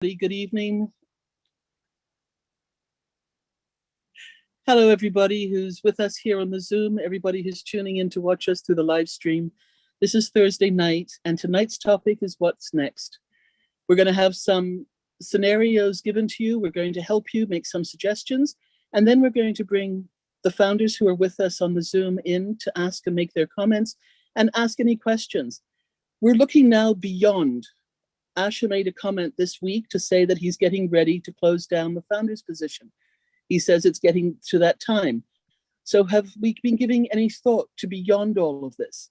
Good evening. Hello, everybody who's with us here on the Zoom, everybody who's tuning in to watch us through the live stream. This is Thursday night, and tonight's topic is what's next. We're going to have some scenarios given to you. We're going to help you make some suggestions, and then we're going to bring the founders who are with us on the Zoom in to ask and make their comments and ask any questions. We're looking now beyond. Asha made a comment this week to say that he's getting ready to close down the founder's position. He says it's getting to that time. So have we been giving any thought to beyond all of this?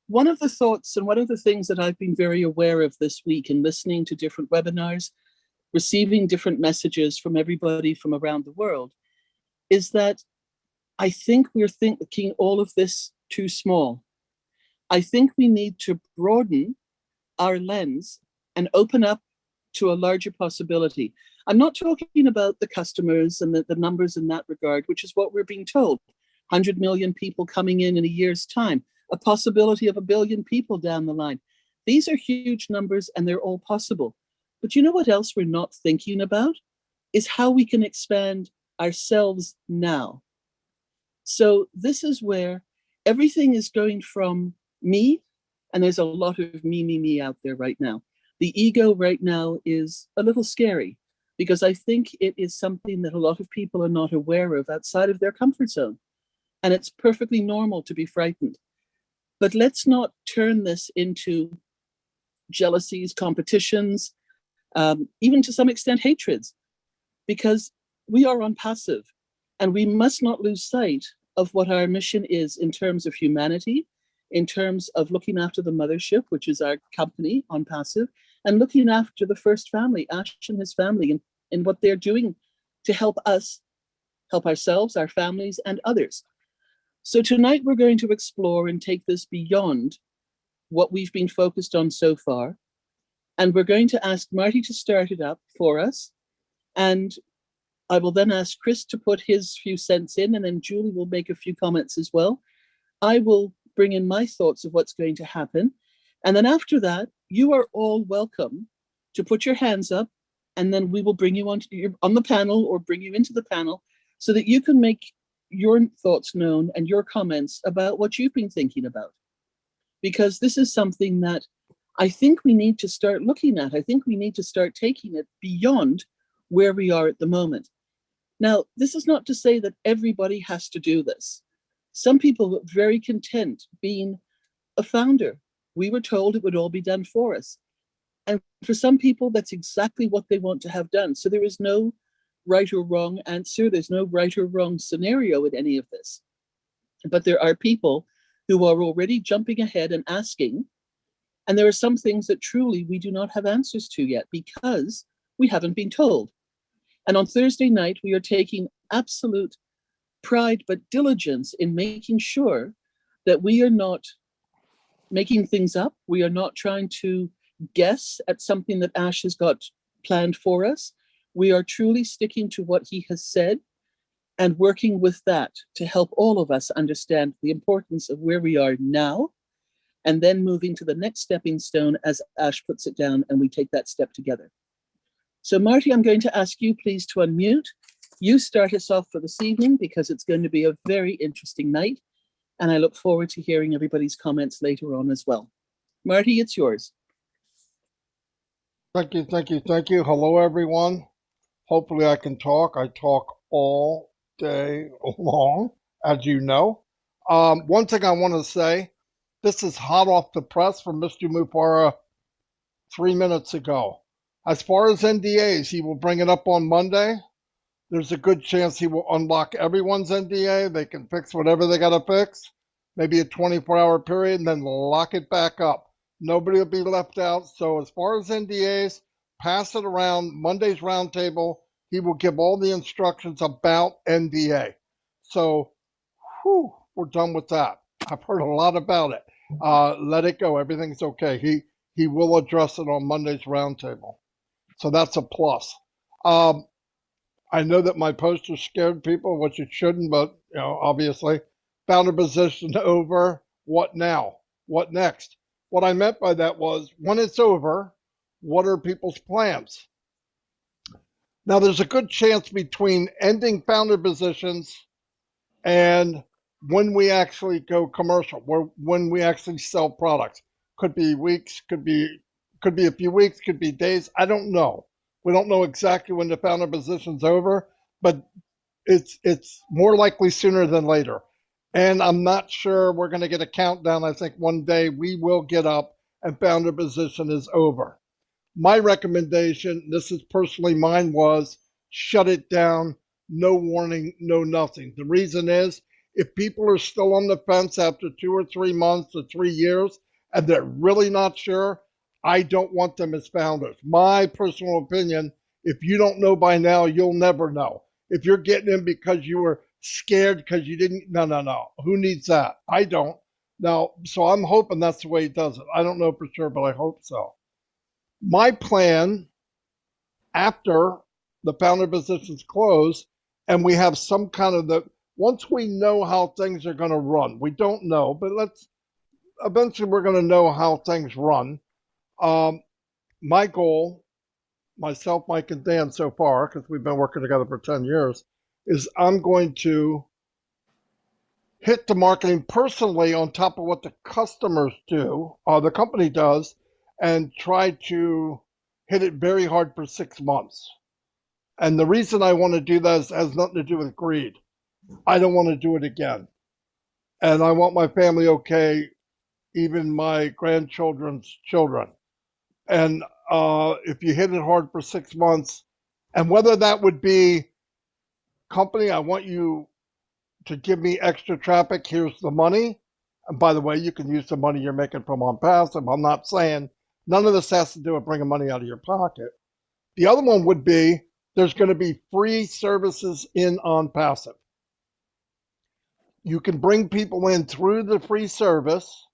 One of the thoughts and one of the things that I've been very aware of this week in listening to different webinars, receiving different messages from everybody from around the world, is that I think we're thinking all of this too small. I think we need to broaden our lens and open up to a larger possibility. I'm not talking about the customers and the numbers in that regard, which is what we're being told. 100 million people coming in a year's time, a possibility of 1 billion people down the line. These are huge numbers and they're all possible. But you know what else we're not thinking about? Is how we can expand ourselves now. So this is where everything is going from me, and there's a lot of me out there right now. The ego right now is a little scary because I think it is something that a lot of people are not aware of outside of their comfort zone. And it's perfectly normal to be frightened. But let's not turn this into jealousies, competitions, even to some extent hatreds, because we are on passive and we must not lose sight of what our mission is in terms of humanity, in terms of looking after the mothership, which is our company on passive, and looking after the first family, Ash and his family, and what they're doing to help us, help ourselves, our families, and others. So tonight we're going to explore and take this beyond what we've been focused on so far. And we're going to ask Marty to start it up for us. And I will then ask Chris to put his few cents in, and then Julie will make a few comments as well. I will bring in my thoughts of what's going to happen. And then after that, you are all welcome to put your hands up, and then we will bring you on the panel or bring you into the panel so that you can make your thoughts known and your comments about what you've been thinking about. Because this is something that I think we need to start looking at. I think we need to start taking it beyond where we are at the moment. Now, this is not to say that everybody has to do this. Some people were very content being a founder. We were told it would all be done for us. And for some people, that's exactly what they want to have done. So there is no right or wrong answer. There's no right or wrong scenario in any of this. But there are people who are already jumping ahead and asking. And there are some things that truly we do not have answers to yet because we haven't been told. And on Thursday night, we are taking absolute pride but diligence in making sure that we are not making things up. We are not trying to guess at something that Ash has got planned for us. We are truly sticking to what he has said and working with that to help all of us understand the importance of where we are now and then moving to the next stepping stone as Ash puts it down and we take that step together. So Marty, I'm going to ask you please to unmute. You start us off for this evening because it's going to be a very interesting night. And I look forward to hearing everybody's comments later on as well. Marty, it's yours. Thank you. Hello, everyone. Hopefully I can talk. I talk all day long, as you know. One thing I want to say, this is hot off the press from Mr. Mufara 3 minutes ago. As far as NDAs, he will bring it up on Monday. There's a good chance he will unlock everyone's NDA. They can fix whatever they got to fix, maybe a 24-hour period, and then lock it back up. Nobody will be left out. So as far as NDAs, pass it around. Monday's roundtable, he will give all the instructions about NDA. So we're done with that. I've heard a lot about it. Let it go. Everything's okay. He will address it on Monday's roundtable. So that's a plus. I know that my poster scared people, which it shouldn't, but obviously, founder position over. What now? What next? What I meant by that was when it's over, what are people's plans? Now, there's a good chance between ending founder positions and when we actually go commercial, when we actually sell products. Could be weeks, could be a few weeks, could be days. I don't know. We don't know exactly when the founder position's over, but it's more likely sooner than later. And I'm not sure we're going to get a countdown. I think one day we will get up and founder position is over. My recommendation, this is personally mine, was shut it down, no warning, no nothing. The reason is if people are still on the fence after 2 or 3 months or 3 years and they're really not sure, I don't want them as founders. My personal opinion, if you don't know by now, you'll never know. If you're getting in because you were scared because you didn't, no. Who needs that? I don't. Now, so I'm hoping that's the way he does it. I don't know for sure, but I hope so. My plan after the founder positions close and we have some kind of once we know how things are going to run, we don't know, but eventually we're going to know how things run. My goal, myself, Mike, and Dan so far, because we've been working together for 10 years, is I'm going to hit the marketing personally on top of what the customers do, or the company does, and try to hit it very hard for 6 months. And the reason I want to do that has nothing to do with greed. I don't want to do it again. And I want my family okay, even my grandchildren's children. And if you hit it hard for 6 months, and whether that would be, company, I want you to give me extra traffic, here's the money. And by the way, you can use the money you're making from on passive. I'm not saying none of this has to do with bringing money out of your pocket. The other one would be there's going to be free services in on passive. You can bring people in through the free service,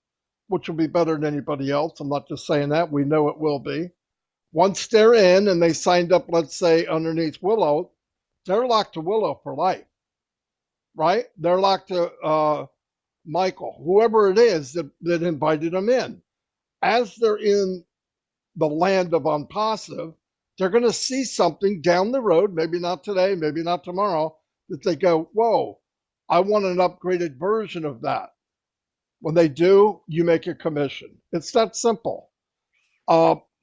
which will be better than anybody else. I'm not just saying that. We know it will be. Once they're in and they signed up, let's say, underneath Willow, they're locked to Willow for life, right? They're locked to Michael, whoever it is that invited them in. As they're in the land of unpassive, they're going to see something down the road, maybe not today, maybe not tomorrow, that they go, whoa, I want an upgraded version of that. When they do, you make a commission. It's that simple.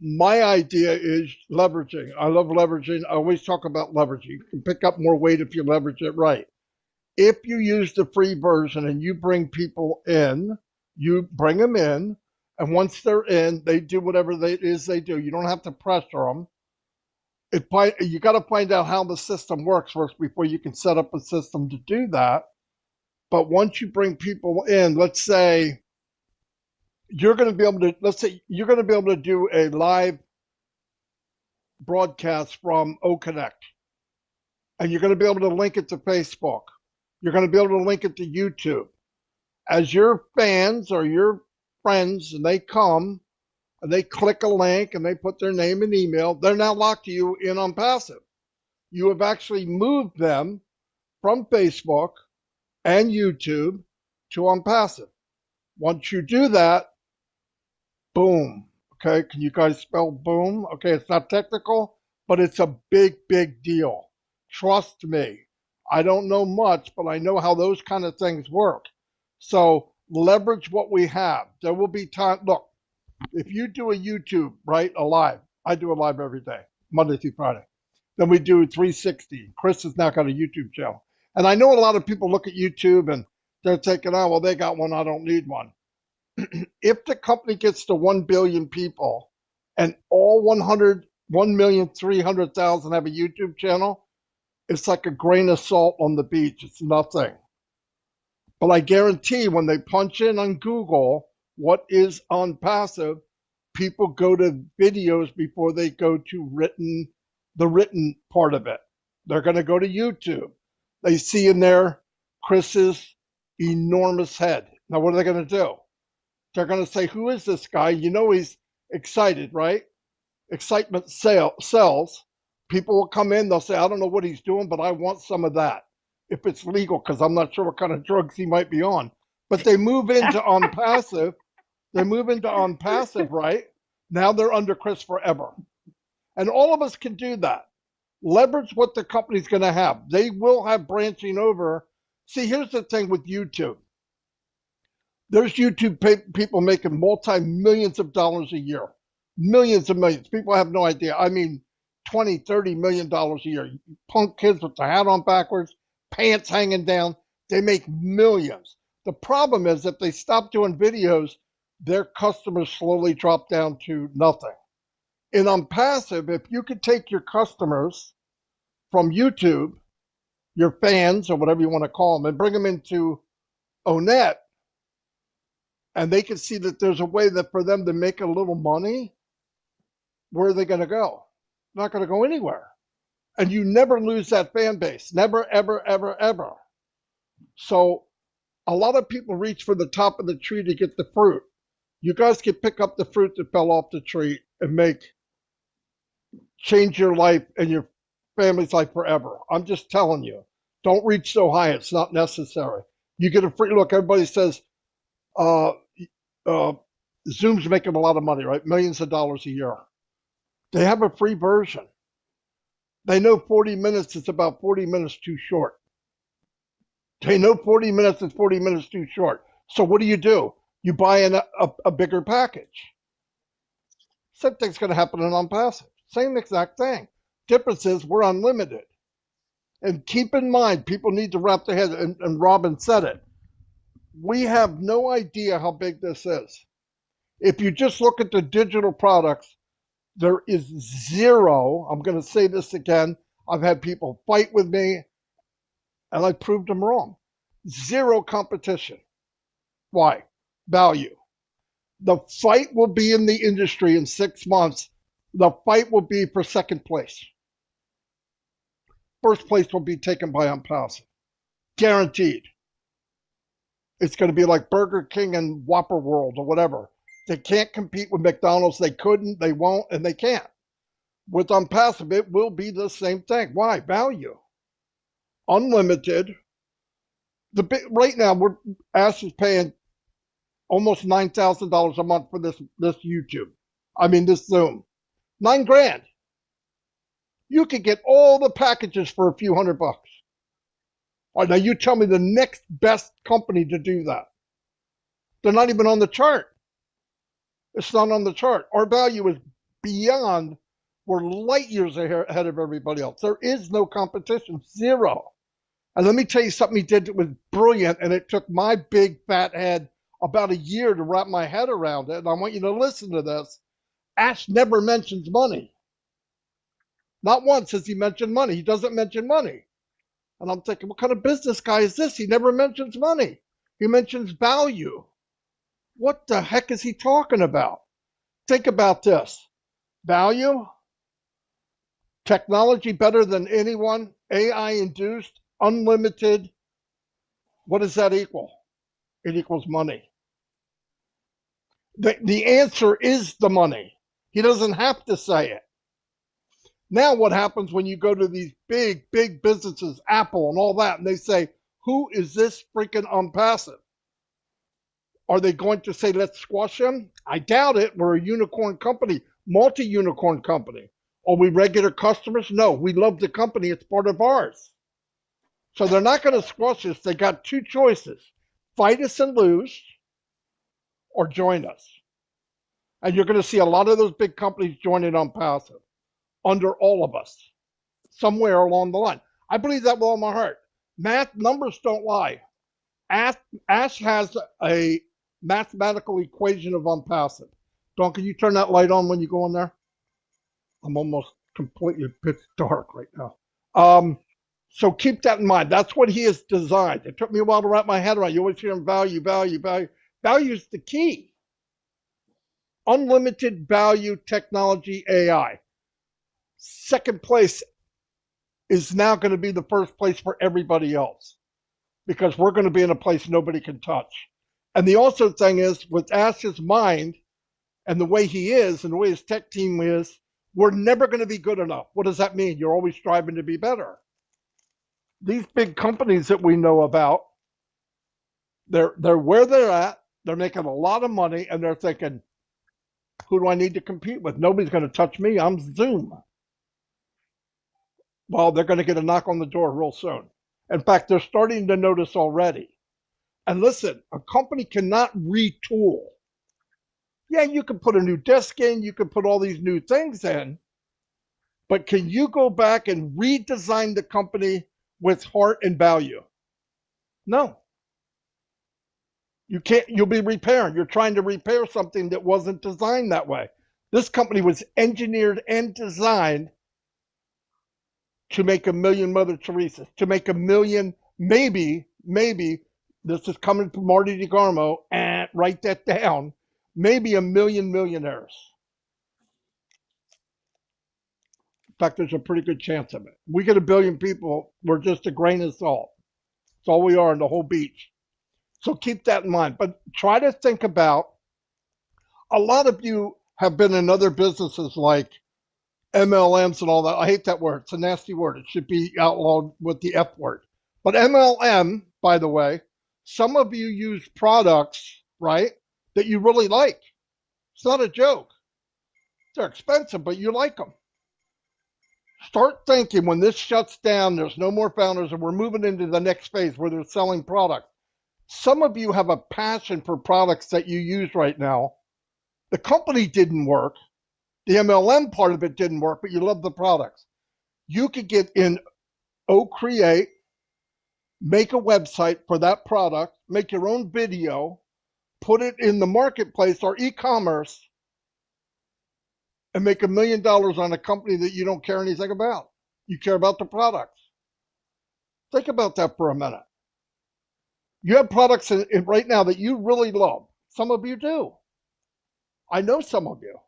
My idea is leveraging. I love leveraging. I always talk about leveraging. You can pick up more weight if you leverage it right. If you use the free version and you bring people in, you bring them in, and once they're in, they do whatever it is they do. You don't have to pressure them. You got to find out how the system works first before you can set up a system to do that. But once you bring people in, let's say you're going to be able to do a live broadcast from OConnect, and you're going to be able to link it to Facebook. You're going to be able to link it to YouTube. As your fans or your friends, and they come and they click a link and they put their name and email, they're now locked to you in on passive. You have actually moved them from Facebook and YouTube to on passive. Once you do that, boom. Okay, can you guys spell boom? Okay, it's not technical, but it's a big, big deal. Trust me. I don't know much, but I know how those kind of things work. So leverage what we have. There will be time. Look, if you do a YouTube, right, a live, I do a live every day, Monday through Friday. Then we do 360. Chris has now got a YouTube channel. And I know a lot of people look at YouTube and they're thinking, oh, well, they got one, I don't need one. If the company gets to 1 billion people and all 1,300,000 have a YouTube channel, it's like a grain of salt on the beach. It's nothing. But I guarantee when they punch in on Google what is on passive, people go to videos before they go to the written part of it. They're going to go to YouTube. They see in there Chris's enormous head. Now, what are they going to do? They're going to say, who is this guy? You know he's excited, right? Excitement sells. People will come in, they'll say, I don't know what he's doing, but I want some of that. If it's legal, because I'm not sure what kind of drugs he might be on. But they move into on passive. They move into on passive, right? Now they're under Chris forever. And all of us can do that. Leverage what the company's going to have. They will have branching over. See, here's the thing with YouTube. There's YouTube people making multi-millions of dollars a year. Millions and millions. People have no idea. I mean, 20, 30 million dollars a year. Punk kids with the hat on backwards, pants hanging down. They make millions. The problem is if they stop doing videos, their customers slowly drop down to nothing. And on passive, if you could take your customers from YouTube, your fans or whatever you want to call them, and bring them into Onet, and they can see that there's a way that for them to make a little money, where are they going to go? Not going to go anywhere. And you never lose that fan base. Never, ever, ever, ever. So a lot of people reach for the top of the tree to get the fruit. You guys can pick up the fruit that fell off the tree and change your life and your family's life forever. I'm just telling you, don't reach so high. It's not necessary. You get a free look. Everybody says Zoom's making a lot of money, right? Millions of dollars a year. They have a free version. They know 40 minutes is about 40 minutes too short. They know 40 minutes is 40 minutes too short. So what do? You buy a bigger package. Same thing's going to happen in on-passive. Same exact thing. Difference is we're unlimited. And keep in mind, people need to wrap their head, and Robin said it. We have no idea how big this is. If you just look at the digital products, there is zero, I'm going to say this again, I've had people fight with me, and I proved them wrong. Zero competition. Why? Value. The fight will be in the industry in 6 months. The fight will be for second place. First place will be taken by on-passive. Guaranteed. It's going to be like Burger King and Whopper World or whatever. They can't compete with McDonald's. They couldn't, they won't, and they can't. With on-passive, it will be the same thing. Why? Value. Unlimited. Right now, Ash is paying almost $9,000 a month for this YouTube. This Zoom. $9,000. You could get all the packages for a few $100. All right, now you tell me the next best company to do that. They're not even on the chart. It's not on the chart. Our value is beyond, we're light years ahead of everybody else. There is no competition, zero. And let me tell you something he did that was brilliant, and it took my big fat head about a year to wrap my head around it. And I want you to listen to this. Ash never mentions money. Not once has he mentioned money. He doesn't mention money. And I'm thinking, what kind of business guy is this? He never mentions money. He mentions value. What the heck is he talking about? Think about this. Value, technology better than anyone, AI induced, unlimited. What does that equal? It equals money. The answer is the money. He doesn't have to say it. Now what happens when you go to these big, big businesses, Apple and all that, and they say, who is this freaking on-passive? Are they going to say, let's squash him? I doubt it. We're a unicorn company, multi-unicorn company. Are we regular customers? No, we love the company. It's part of ours. So they're not going to squash us. They got two choices. Fight us and lose, or join us. And you're going to see a lot of those big companies joining on-passive under all of us, somewhere along the line. I believe that with all my heart. Math numbers don't lie. Ash has a mathematical equation of on-passive. Don, can you turn that light on when you go in there? I'm almost completely pitch dark right now. So keep that in mind. That's what he has designed. It took me a while to wrap my head around. You always hear him value, value, value. Value is the key. Unlimited value technology AI. Second place is now going to be the first place for everybody else because we're going to be in a place nobody can touch. And the also thing is, with Ash's mind and the way he is and the way his tech team is, we're never going to be good enough. What does that mean? You're always striving to be better. These big companies that we know about, they're where they're at. They're making a lot of money, and they're thinking, who do I need to compete with? Nobody's going to touch me. I'm Zoom. Well, they're going to get a knock on the door real soon. In fact, they're starting to notice already. And listen, a company cannot retool. Yeah, you can put a new desk in, you can put all these new things in, but can you go back and redesign the company with heart and value? No. You can't, you'll be repairing. You're trying to repair something that wasn't designed that way. This company was engineered and designed to make a million Mother Teresa's, to make a million, maybe, this is coming from Marty DeGarmo, and write that down, maybe a million millionaires. In fact, there's a pretty good chance of it. We get a billion people, we're just a grain of salt. That's all we are in the whole beach. So keep that in mind. But try to think about, a lot of you have been in other businesses like MLMs and all that. I hate that word. It's a nasty word. It should be outlawed with the F word. But MLM, by the way, some of you use products, right, that you really like. It's not a joke. They're expensive, but you like them. Start thinking when this shuts down, there's no more founders, and we're moving into the next phase where they're selling products. Some of you have a passion for products that you use right now. The company didn't work. The MLM part of it didn't work, but you love the products. You could get in Create, make a website for that product, make your own video, put it in the marketplace or e-commerce, and make $1 million on a company that you don't care anything about. You care about the products. Think about that for a minute. You have products in right now that you really love. Some of you do. I know some of you.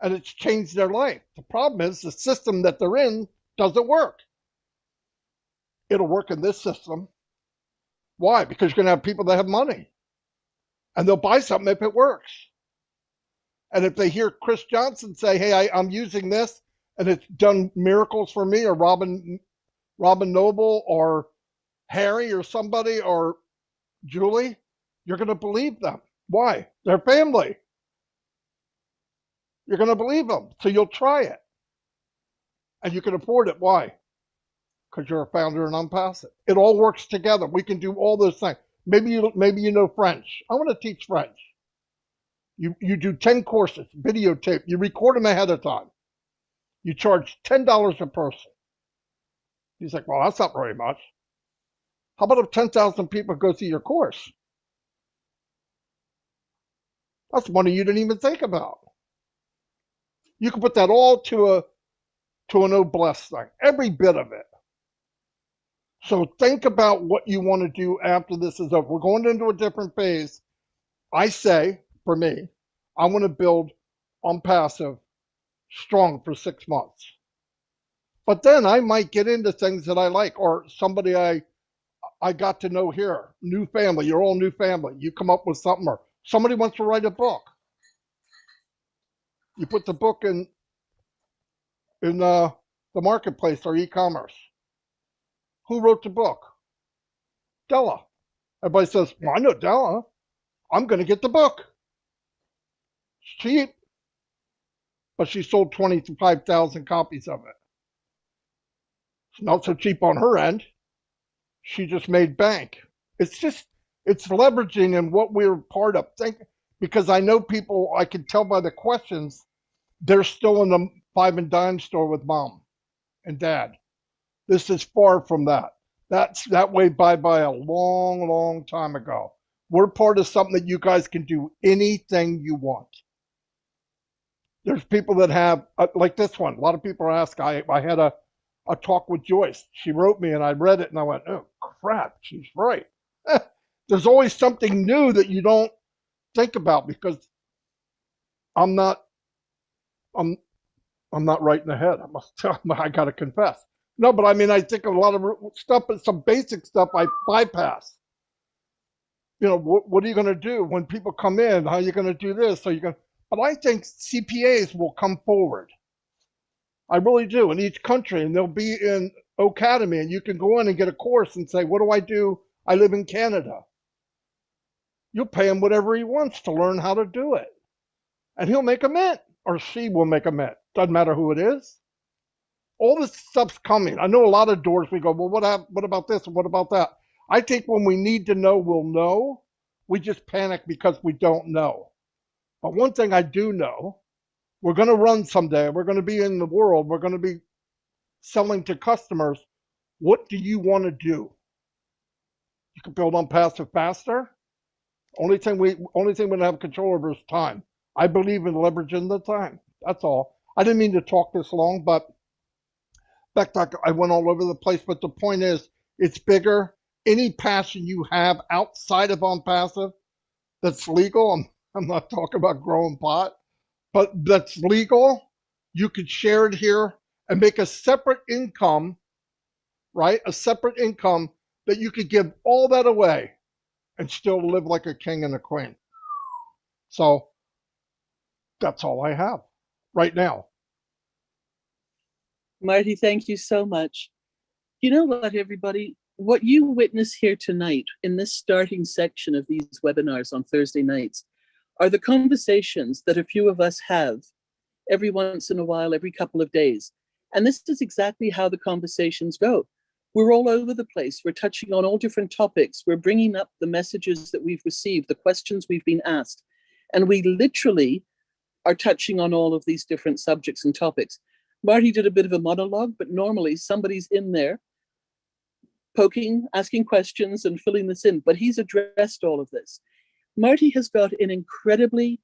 And it's changed their life. The problem is the system that they're in doesn't work. It'll work in this system. Why? Because you're going to have people that have money. And they'll buy something if it works. And if they hear Chris Johnson say, hey, I'm using this, and it's done miracles for me, or Robin Noble, or Harry, or somebody, or Julie, you're going to believe them. Why? They're family. You're going to believe them. So you'll try it. And you can afford it. Why? Because you're a founder and I'm passive. It all works together. We can do all those things. Maybe you know French. I want to teach French. You do 10 courses, videotape. You record them ahead of time. You charge $10 a person. He's like, well, that's not very much. How about if 10,000 people go through your course? That's money you didn't even think about. You can put that all to an noblesse thing, every bit of it. So think about what you want to do after this is over. We're going into a different phase. I say, for me, I want to build on passive strong for 6 months. But then I might get into things that I like, or somebody I got to know here, new family, your all new family. You come up with something, or somebody wants to write a book. You put the book in the marketplace or e-commerce. Who wrote the book? Della. Everybody says, well, I know Della. I'm going to get the book. It's cheap. But she sold 25,000 copies of it. It's not so cheap on her end. She just made bank. It's leveraging in what we're part of. Because I know people, I can tell by the questions, they're still in the five and dime store with mom and dad. This is far from that. That way by a long, long time ago. We're part of something that you guys can do anything you want. There's people that have, like this one, a lot of people ask, I had a talk with Joyce. She wrote me and I read it and I went, oh crap, she's right. There's always something new that you don't think about because I'm not right in the head. I got to confess. No, but I mean, I think of a lot of stuff, but some basic stuff I bypass. You know, what are you going to do when people come in? How are you going to do this? But I think CPAs will come forward. I really do, in each country, and they'll be in Academy, and you can go in and get a course and say, what do I do? I live in Canada. You'll pay him whatever he wants to learn how to do it. And he'll make a mint, or she will make a mint. Doesn't matter who it is. All this stuff's coming. I know a lot of doors we go, well, what about this and what about that? I think when we need to know, we'll know. We just panic because we don't know. But one thing I do know, we're going to run someday. We're going to be in the world. We're going to be selling to customers. What do you want to do? You can build on passive faster. Only thing we don't have control over is time. I believe in leveraging the time. That's all. I didn't mean to talk this long, but back I went all over the place. But the point is, it's bigger. Any passion you have outside of on passive that's legal. I'm not talking about growing pot, but that's legal. You could share it here and make a separate income, right? A separate income that you could give all that away and still live like a king and a queen. So that's all I have right now. Marty, thank you so much. You know what, everybody? What you witness here tonight in this starting section of these webinars on Thursday nights are the conversations that a few of us have every once in a while, every couple of days. And this is exactly how the conversations go. We're all over the place. We're touching on all different topics. We're bringing up the messages that we've received, the questions we've been asked. And we literally are touching on all of these different subjects and topics. Marty did a bit of a monologue, but normally somebody's in there poking, asking questions and filling this in, but he's addressed all of this. Marty has got an incredibly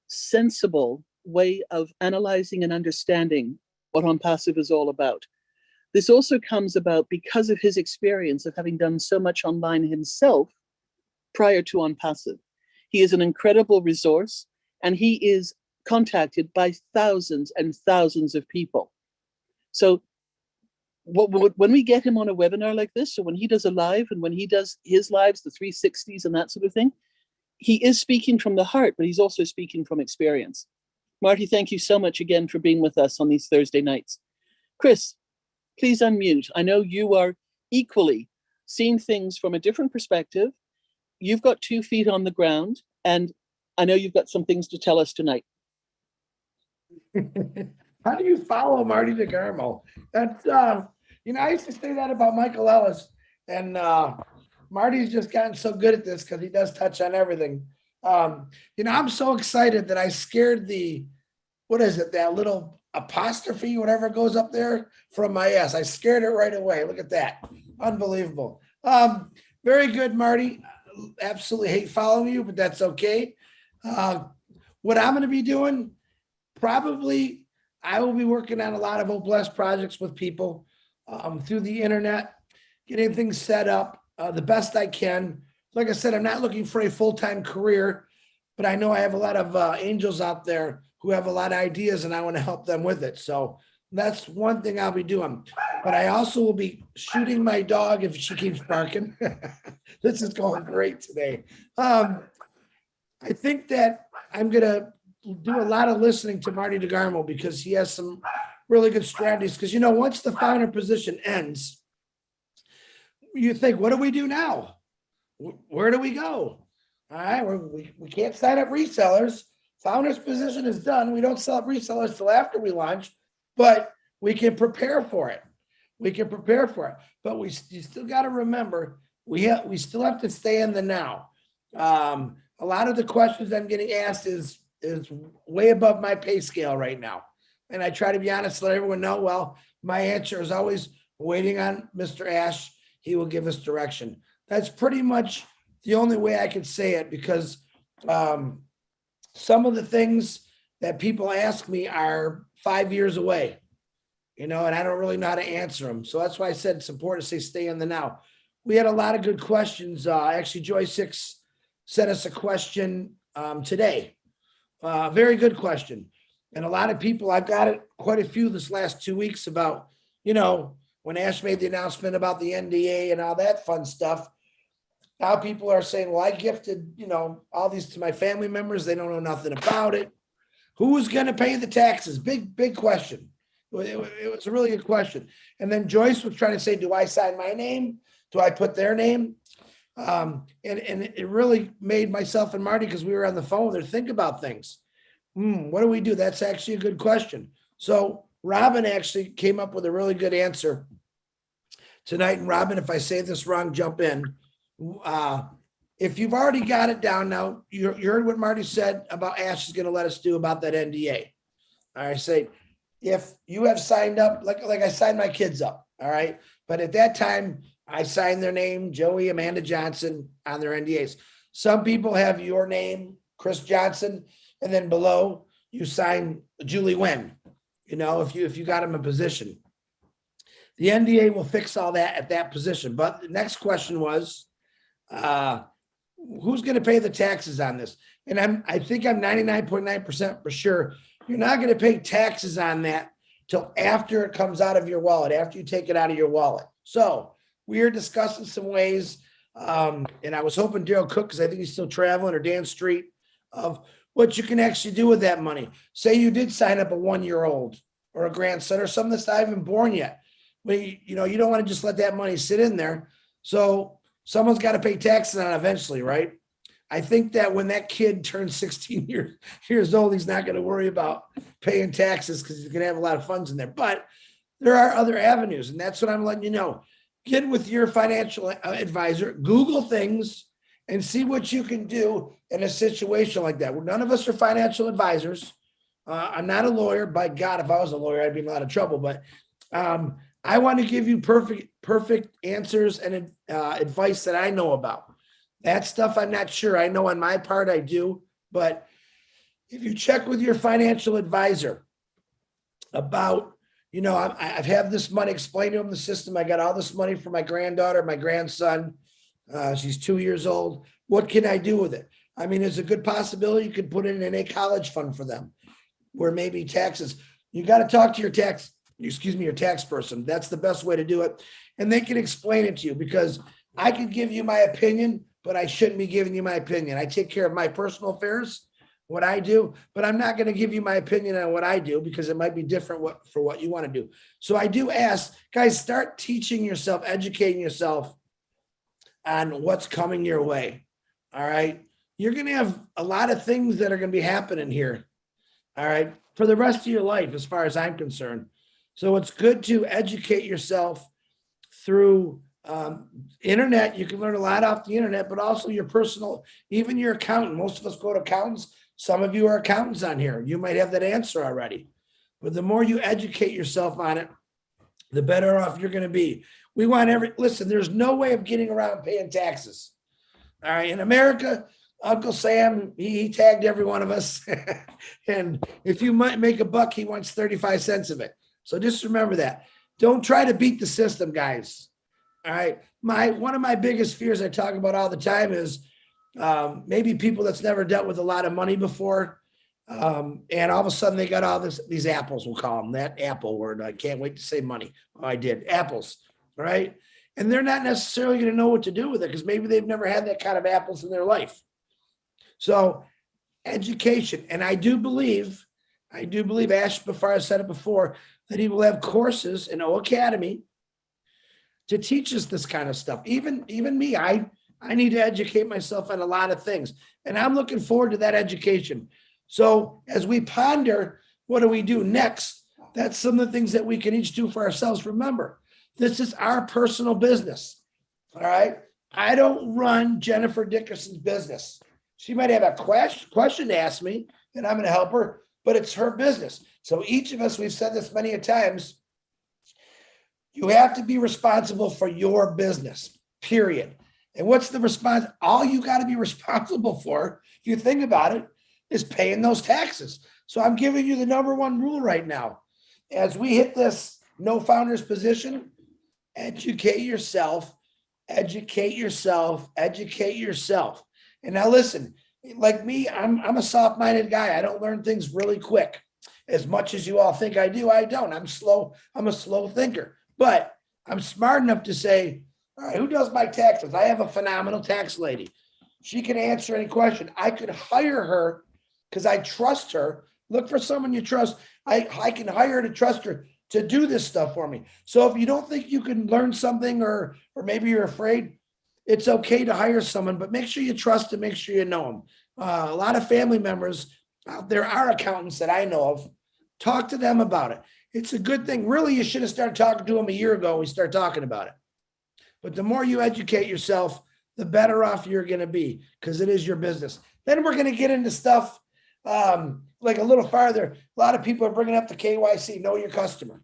sensible way of analyzing and understanding what On Passive is all about. This also comes about because of his experience of having done so much online himself prior to On Passive. He is an incredible resource, and he is contacted by thousands and thousands of people. So when we get him on a webinar like this, or when he does a live and when he does his lives, the 360s and that sort of thing, he is speaking from the heart, but he's also speaking from experience. Marty, thank you so much again for being with us on these Thursday nights. Chris, please unmute. I know you are equally seeing things from a different perspective. You've got 2 feet on the ground, and I know you've got some things to tell us tonight. How do you follow Marty DeGarmo? That's, I used to say that about Michael Ellis, and Marty's just gotten so good at this because he does touch on everything. I'm so excited that I scared that little apostrophe, whatever goes up there from my S. I scared it right away. Look at that. Unbelievable. Very good, Marty. Absolutely hate following you, but that's okay. What I'm going to be doing, probably I will be working on a lot of Oblast projects with people through the internet, getting things set up the best I can. Like I said, I'm not looking for a full-time career, but I know I have a lot of angels out there who have a lot of ideas, and I want to help them with it. So that's one thing I'll be doing. But I also will be shooting my dog if she keeps barking. This is going great today. I think that I'm going to do a lot of listening to Marty DeGarmo because he has some really good strategies. Because, once the founder position ends, you think, what do we do now? Where do we go? All right, we can't sign up resellers. Founder's position is done. We don't sell up resellers till after we launch, but we can prepare for it. But you still got to remember, we still have to stay in the now. A lot of the questions I'm getting asked is way above my pay scale right now. And I try to be honest, let everyone know, well, my answer is always waiting on Mr. Ash. He will give us direction. That's pretty much the only way I could say it, because some of the things that people ask me are 5 years away, and I don't really know how to answer them. So that's why I said it's important to say stay in the now. We had a lot of good questions. Actually, Joy 6 sent us a question today. Very good question. And a lot of people, I've got quite a few this last 2 weeks about, when Ash made the announcement about the NDA and all that fun stuff. Now people are saying, well, I gifted, all these to my family members. They don't know nothing about it. Who's going to pay the taxes? Big question. It was a really good question. And then Joyce was trying to say, do I sign my name? Do I put their name? And it really made myself and Marty, because we were on the phone there, think about things. What do we do? That's actually a good question. So Robin actually came up with a really good answer tonight. And Robin, if I say this wrong, jump in. If you've already got it down now, you heard what Marty said about Ash is going to let us do about that NDA. All right, say if you have signed up, like I signed my kids up, all right, but at that time I signed their name, Joey, Amanda Johnson, on their NDAs. Some people have your name, Chris Johnson, and then below you sign Julie Wen. You know, if you got them a position, the NDA will fix all that at that position. But the next question was, who's going to pay the taxes on this? And I think I'm 99.9% for sure. You're not going to pay taxes on that till after it comes out of your wallet, after you take it out of your wallet. So we are discussing some ways, and I was hoping Daryl Cook, because I think he's still traveling, or Dan Street, of what you can actually do with that money. Say you did sign up a 1-year-old or a grandson or someone that's not even born yet. But you don't want to just let that money sit in there. So someone's got to pay taxes on it eventually, right? I think that when that kid turns 16 years old, he's not going to worry about paying taxes because he's going to have a lot of funds in there. But there are other avenues, and that's what I'm letting you know. Get with your financial advisor, Google things, and see what you can do in a situation like that. None of us are financial advisors. I'm not a lawyer. By God, if I was a lawyer, I'd be in a lot of trouble. But I want to give you perfect answers and advice that I know about. That stuff I'm not sure. I know on my part I do. But if you check with your financial advisor about, I've had this money, explain to them the system. I got all this money for my granddaughter, my grandson. She's 2 years old. What can I do with it? I mean, there's a good possibility you could put it in a college fund for them, where maybe taxes. You got to talk to your tax person. That's the best way to do it. And they can explain it to you, because I can give you my opinion, but I shouldn't be giving you my opinion. I take care of my personal affairs, what I do, but I'm not going to give you my opinion on what I do, because it might be different for what you want to do. So I do ask, guys, start teaching yourself, educating yourself on what's coming your way. All right. You're going to have a lot of things that are going to be happening here. All right. For the rest of your life, as far as I'm concerned. So it's good to educate yourself through internet. You can learn a lot off the internet, but also your personal, even your accountant. Most of us go to accountants. Some of you are accountants on here. You might have that answer already. But the more you educate yourself on it, the better off you're going to be. We want listen, there's no way of getting around paying taxes. All right. In America, Uncle Sam, he tagged every one of us. And if you might make a buck, he wants 35 cents of it. So just remember that. Don't try to beat the system, guys. All right. One of my biggest fears I talk about all the time is maybe people that's never dealt with a lot of money before. And all of a sudden they got all these apples, we'll call them that Apple word. I can't wait to say money. Oh, I did. Apples. All right. And they're not necessarily going to know what to do with it, because maybe they've never had that kind of apples in their life. So education. And I do believe Ash, before I said it before, that he will have courses in O Academy to teach us this kind of stuff. Even me, I need to educate myself on a lot of things. And I'm looking forward to that education. So as we ponder, what do we do next? That's some of the things that we can each do for ourselves. Remember, this is our personal business. All right. I don't run Jennifer Dickerson's business. She might have a question to ask me, and I'm going to help her, but it's her business. So each of us, we've said this many a times, you have to be responsible for your business, period. And what's the response? All you got to be responsible for, if you think about it, is paying those taxes. So I'm giving you the number one rule right now. As we hit this no founders position, educate yourself, educate yourself, educate yourself. And now listen, like me, I'm a soft-minded guy. I don't learn things really quick. As much as you all think I do, I don't. I'm slow. I'm a slow thinker, but I'm smart enough to say, all right, who does my taxes? I have a phenomenal tax lady. She can answer any question. I could hire her because I trust her. Look for someone you trust. I can hire her to trust her to do this stuff for me. So if you don't think you can learn something, or maybe you're afraid, it's okay to hire someone, but make sure you trust them, make sure you know them. A lot of family members out there are accountants that I know of. Talk to them about it. It's a good thing. Really, you should have started talking to him a year ago when we started talking about it. But the more you educate yourself, the better off you're going to be, because it is your business. Then we're going to get into stuff like a little farther. A lot of people are bringing up the KYC, know your customer.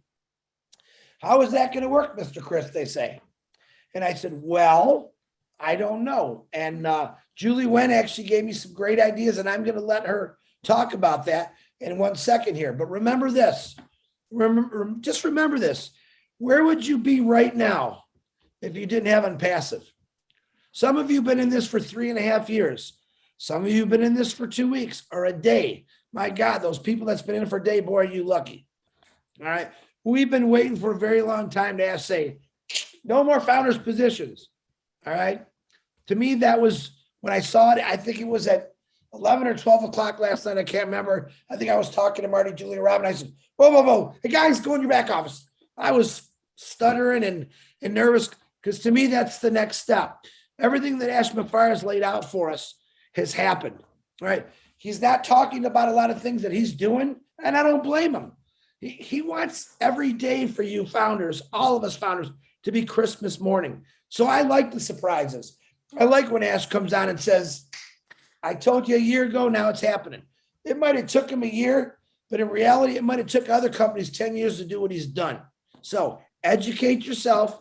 How is that going to work, Mr. Chris, they say. And I said, well, I don't know. And Julie Wen actually gave me some great ideas, and I'm going to let her talk about that in 1 second here. But remember this. Just remember this. Where would you be right now if you didn't have Unpassive? Some of you have been in this for 3.5 years. Some of you have been in this for 2 weeks or a day. My God, those people that's been in it for a day, boy, are you lucky. All right. We've been waiting for a very long time to say, no more founders positions. All right. To me, that was when I saw it. I think it was at 11 or 12 o'clock last night. I can't remember. I think I was talking to Marty, Julie, and Robin. I said, whoa, whoa, whoa. Hey, guys, go in your back office. I was stuttering and nervous because to me, that's the next step. Everything that Ash Mafar has laid out for us has happened. All right. He's not talking about a lot of things that he's doing, and I don't blame him. He wants every day for you founders, all of us founders, to be Christmas morning. So I like the surprises. I like when Ash comes on and says, I told you a year ago, now it's happening. It might have took him a year, but in reality, it might have took other companies 10 years to do what he's done. So educate yourself,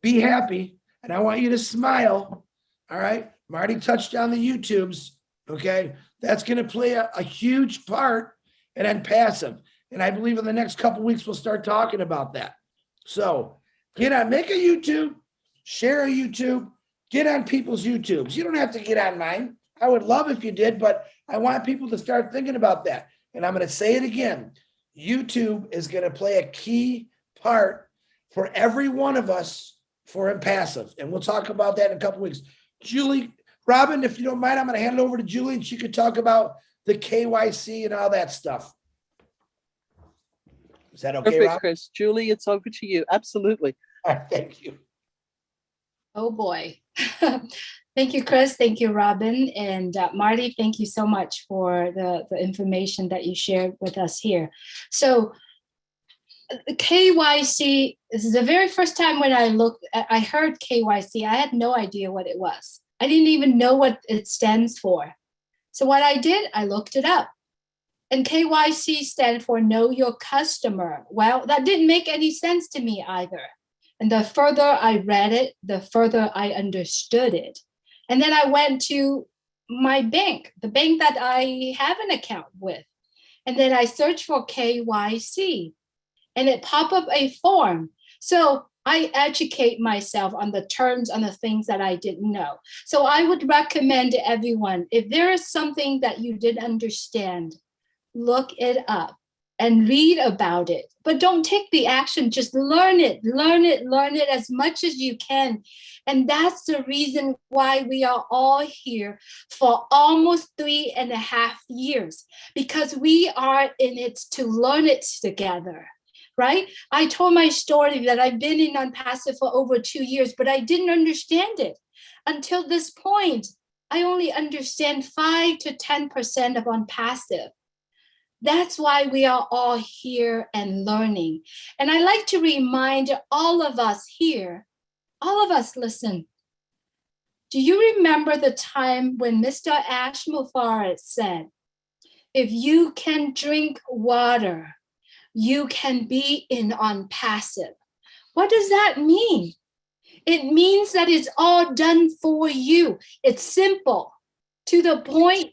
be happy, and I want you to smile. All right. Marty touched on the YouTubes. Okay. That's going to play a huge part and then passive. And I believe in the next couple of weeks, we'll start talking about that. So get on, make a YouTube, share a YouTube, get on people's YouTubes. You don't have to get on mine. I would love if you did, but I want people to start thinking about that. And I'm going to say it again. YouTube is going to play a key part for every one of us for Impassive. And we'll talk about that in a couple of weeks. Julie, Robin, if you don't mind, I'm going to hand it over to Julie and she could talk about the KYC and all that stuff. Is that okay, Perfect, Rob? Chris. Julie, it's over to you. Absolutely. All right, thank you. Oh boy. Thank you, Chris. Thank you, Robin. And Marty, thank you so much for the information that you shared with us here. So KYC is the very first time when I heard KYC, I had no idea what it was. I didn't even know what it stands for. So what I did, I looked it up. And KYC stands for Know Your Customer. Well, that didn't make any sense to me either. And the further I read it, the further I understood it. And then I went to my bank, the bank that I have an account with. And then I searched for KYC and it popped up a form. So I educate myself on the terms, on the things that I didn't know. So I would recommend to everyone, if there is something that you didn't understand, look it up and read about it. But don't take the action, just learn it as much as you can. And that's the reason why we are all here for almost 3.5 years, because we are in it to learn it together. Right? I told my story that I've been in Unpassive for over 2 years, but I didn't understand it. Until this point, I only understand 5 to 10% of Unpassive. That's why we are all here and learning. And I like to remind all of us here, all of us listen. Do you remember the time when Mr. Ash Mufarez said, if you can drink water, you can be in Unpassive? What does that mean? It means that it's all done for you. It's simple, to the point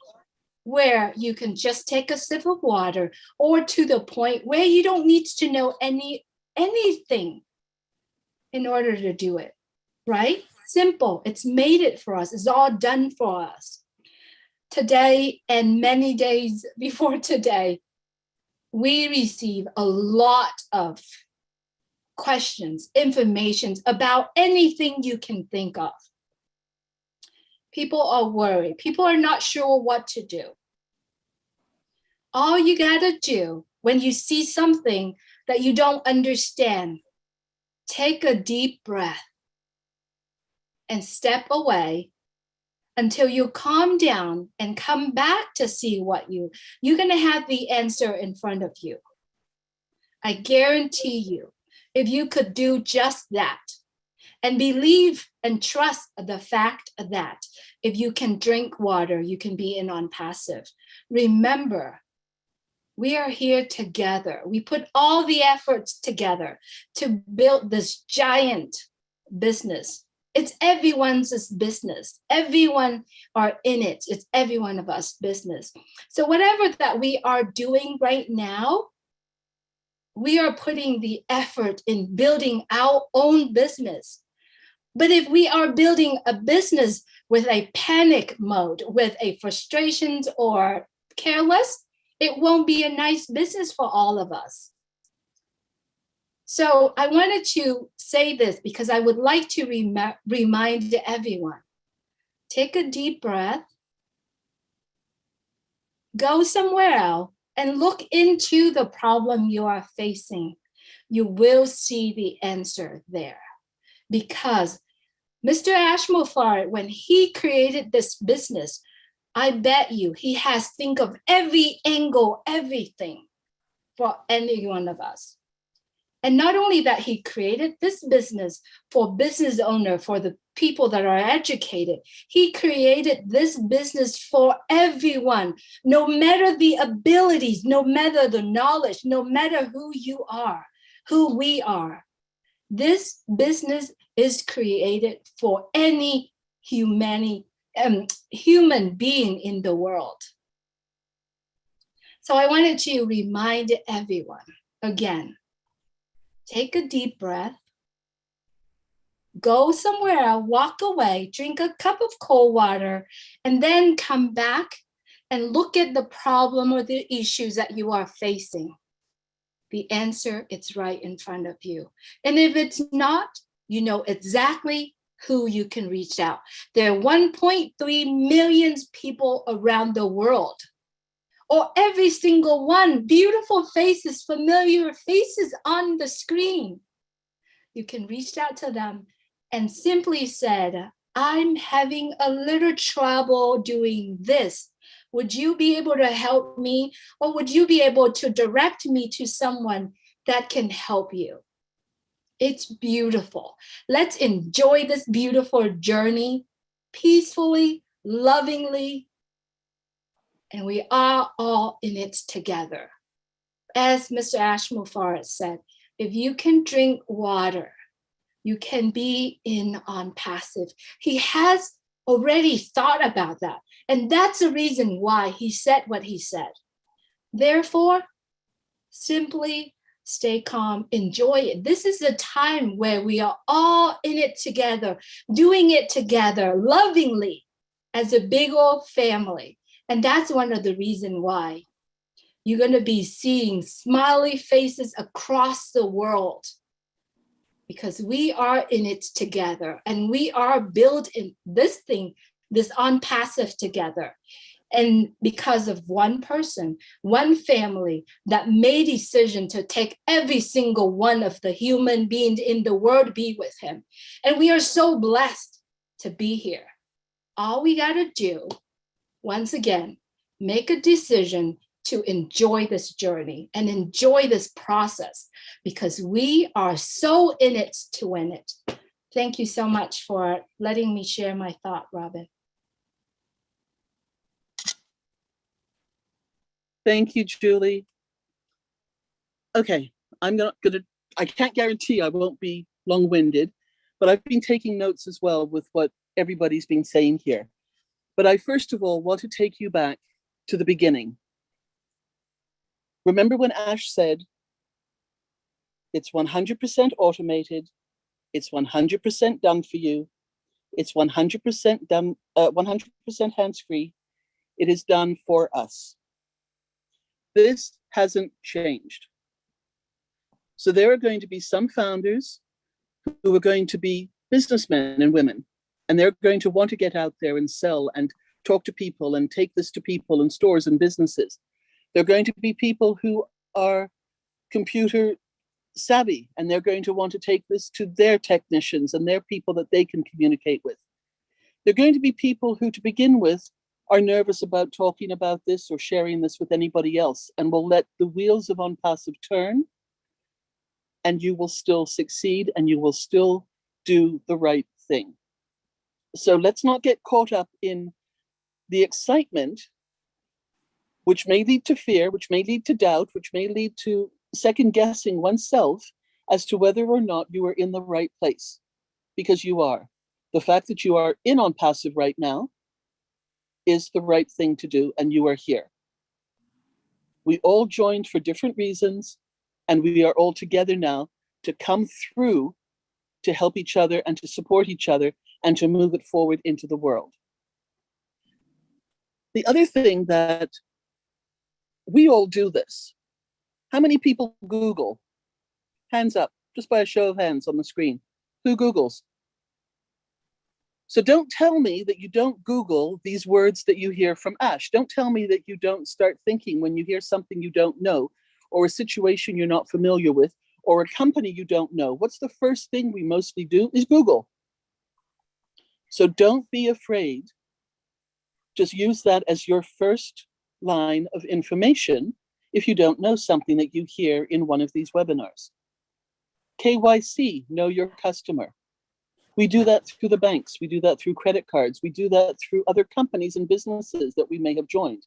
where you can just take a sip of water, or to the point where you don't need to know anything in order to do it, right? Simple. It's made it for us. It's all done for us. Today and many days before today, we receive a lot of questions, information about anything you can think of. People are worried. People are not sure what to do. All you gotta do when you see something that you don't understand, take a deep breath and step away until you calm down and come back to see what you're gonna have the answer in front of you. I guarantee you, if you could do just that and believe and trust the fact that if you can drink water, you can be in on passive. Remember, we are here together. We put all the efforts together to build this giant business. It's everyone's business. Everyone are in it. It's every one of us business. So whatever that we are doing right now, we are putting the effort in building our own business. But if we are building a business with a panic mode, with a frustrations or careless, it won't be a nice business for all of us. So I wanted to say this because I would like to remind everyone, take a deep breath, go somewhere else and look into the problem you are facing. You will see the answer there. Because Mr. Ashmofar, when he created this business, I bet you he has think of every angle, everything for any one of us. And not only that, he created this business for business owner, for the people that are educated. He created this business for everyone, no matter the abilities, no matter the knowledge, no matter who you are, who we are. This business is created for any human being in the world. So I wanted to remind everyone again, take a deep breath, go somewhere, walk away, drink a cup of cold water, and then come back and look at the problem or the issues that you are facing. The answer, it's right in front of you. And if it's not, you know exactly who you can reach out. There are 1.3 million people around the world, or every single one, beautiful faces, familiar faces on the screen. You can reach out to them and simply said, I'm having a little trouble doing this. Would you be able to help me? Or would you be able to direct me to someone that can help you? It's beautiful. Let's enjoy this beautiful journey peacefully, lovingly, and we are all in it together. As Mr. Ashmofar said, if you can drink water, you can be in on passive. He has already thought about that. And that's the reason why he said what he said. Therefore, simply stay calm, enjoy it. This is a time where we are all in it together, doing it together, lovingly, as a big old family. And that's one of the reasons why you're going to be seeing smiley faces across the world, because we are in it together and we are building this thing, this on passive together. And because of one person, one family that made a decision to take every single one of the human beings in the world be with him. And we are so blessed to be here. All we got to do, once again, make a decision to enjoy this journey and enjoy this process, because we are so in it to win it. Thank you so much for letting me share my thought, Robin. Thank you, Julie. Okay, I can't guarantee I won't be long-winded, but I've been taking notes as well with what everybody's been saying here. But I first of all want to take you back to the beginning. Remember when Ash said, it's 100% automated, it's 100% done for you, it's 100% done, 100% hands-free, it is done for us. This hasn't changed. So there are going to be some founders who are going to be businessmen and women, and they're going to want to get out there and sell and talk to people and take this to people in stores and businesses. They're going to be people who are computer savvy, and they're going to want to take this to their technicians and their people that they can communicate with. They're going to be people who, to begin with, are nervous about talking about this or sharing this with anybody else, and will let the wheels of OnPassive turn and you will still succeed and you will still do the right thing. So let's not get caught up in the excitement, which may lead to fear, which may lead to doubt, which may lead to second guessing oneself as to whether or not you are in the right place, because you are. The fact that you are in on passive right now is the right thing to do, and you are here. We all joined for different reasons, and we are all together now to come through to help each other and to support each other and to move it forward into the world. The other thing that we all do this. How many people Google? Hands up, just by a show of hands on the screen. Who Googles? So don't tell me that you don't Google these words that you hear from Ash. Don't tell me that you don't start thinking when you hear something you don't know, or a situation you're not familiar with, or a company you don't know. What's the first thing we mostly do is Google. So don't be afraid. Just use that as your first line of information if you don't know something that you hear in one of these webinars. KYC, know your customer. We do that through the banks. We do that through credit cards. We do that through other companies and businesses that we may have joined.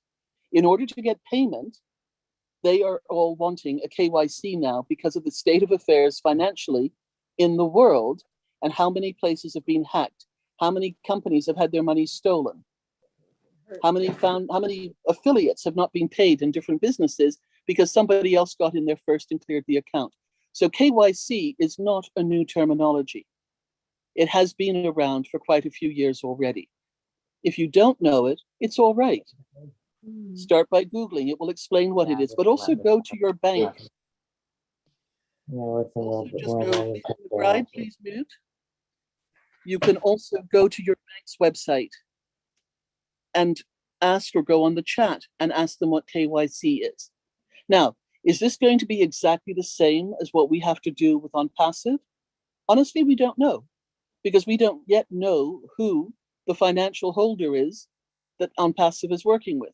In order to get payment, they are all wanting a KYC now because of the state of affairs financially in the world and how many places have been hacked, how many companies have had their money stolen, how many affiliates have not been paid in different businesses because somebody else got in there first and cleared the account. So KYC is not a new terminology. It has been around for quite a few years already. If you don't know it, it's all right. Start by Googling. It will explain what it is, but also go to your bank. Also just go, McBride, please mute. You can also go to your bank's website and ask, or go on the chat and ask them what KYC is. Now, is this going to be exactly the same as what we have to do with on passive? Honestly, we don't know, because we don't yet know who the financial holder is that on passive is working with.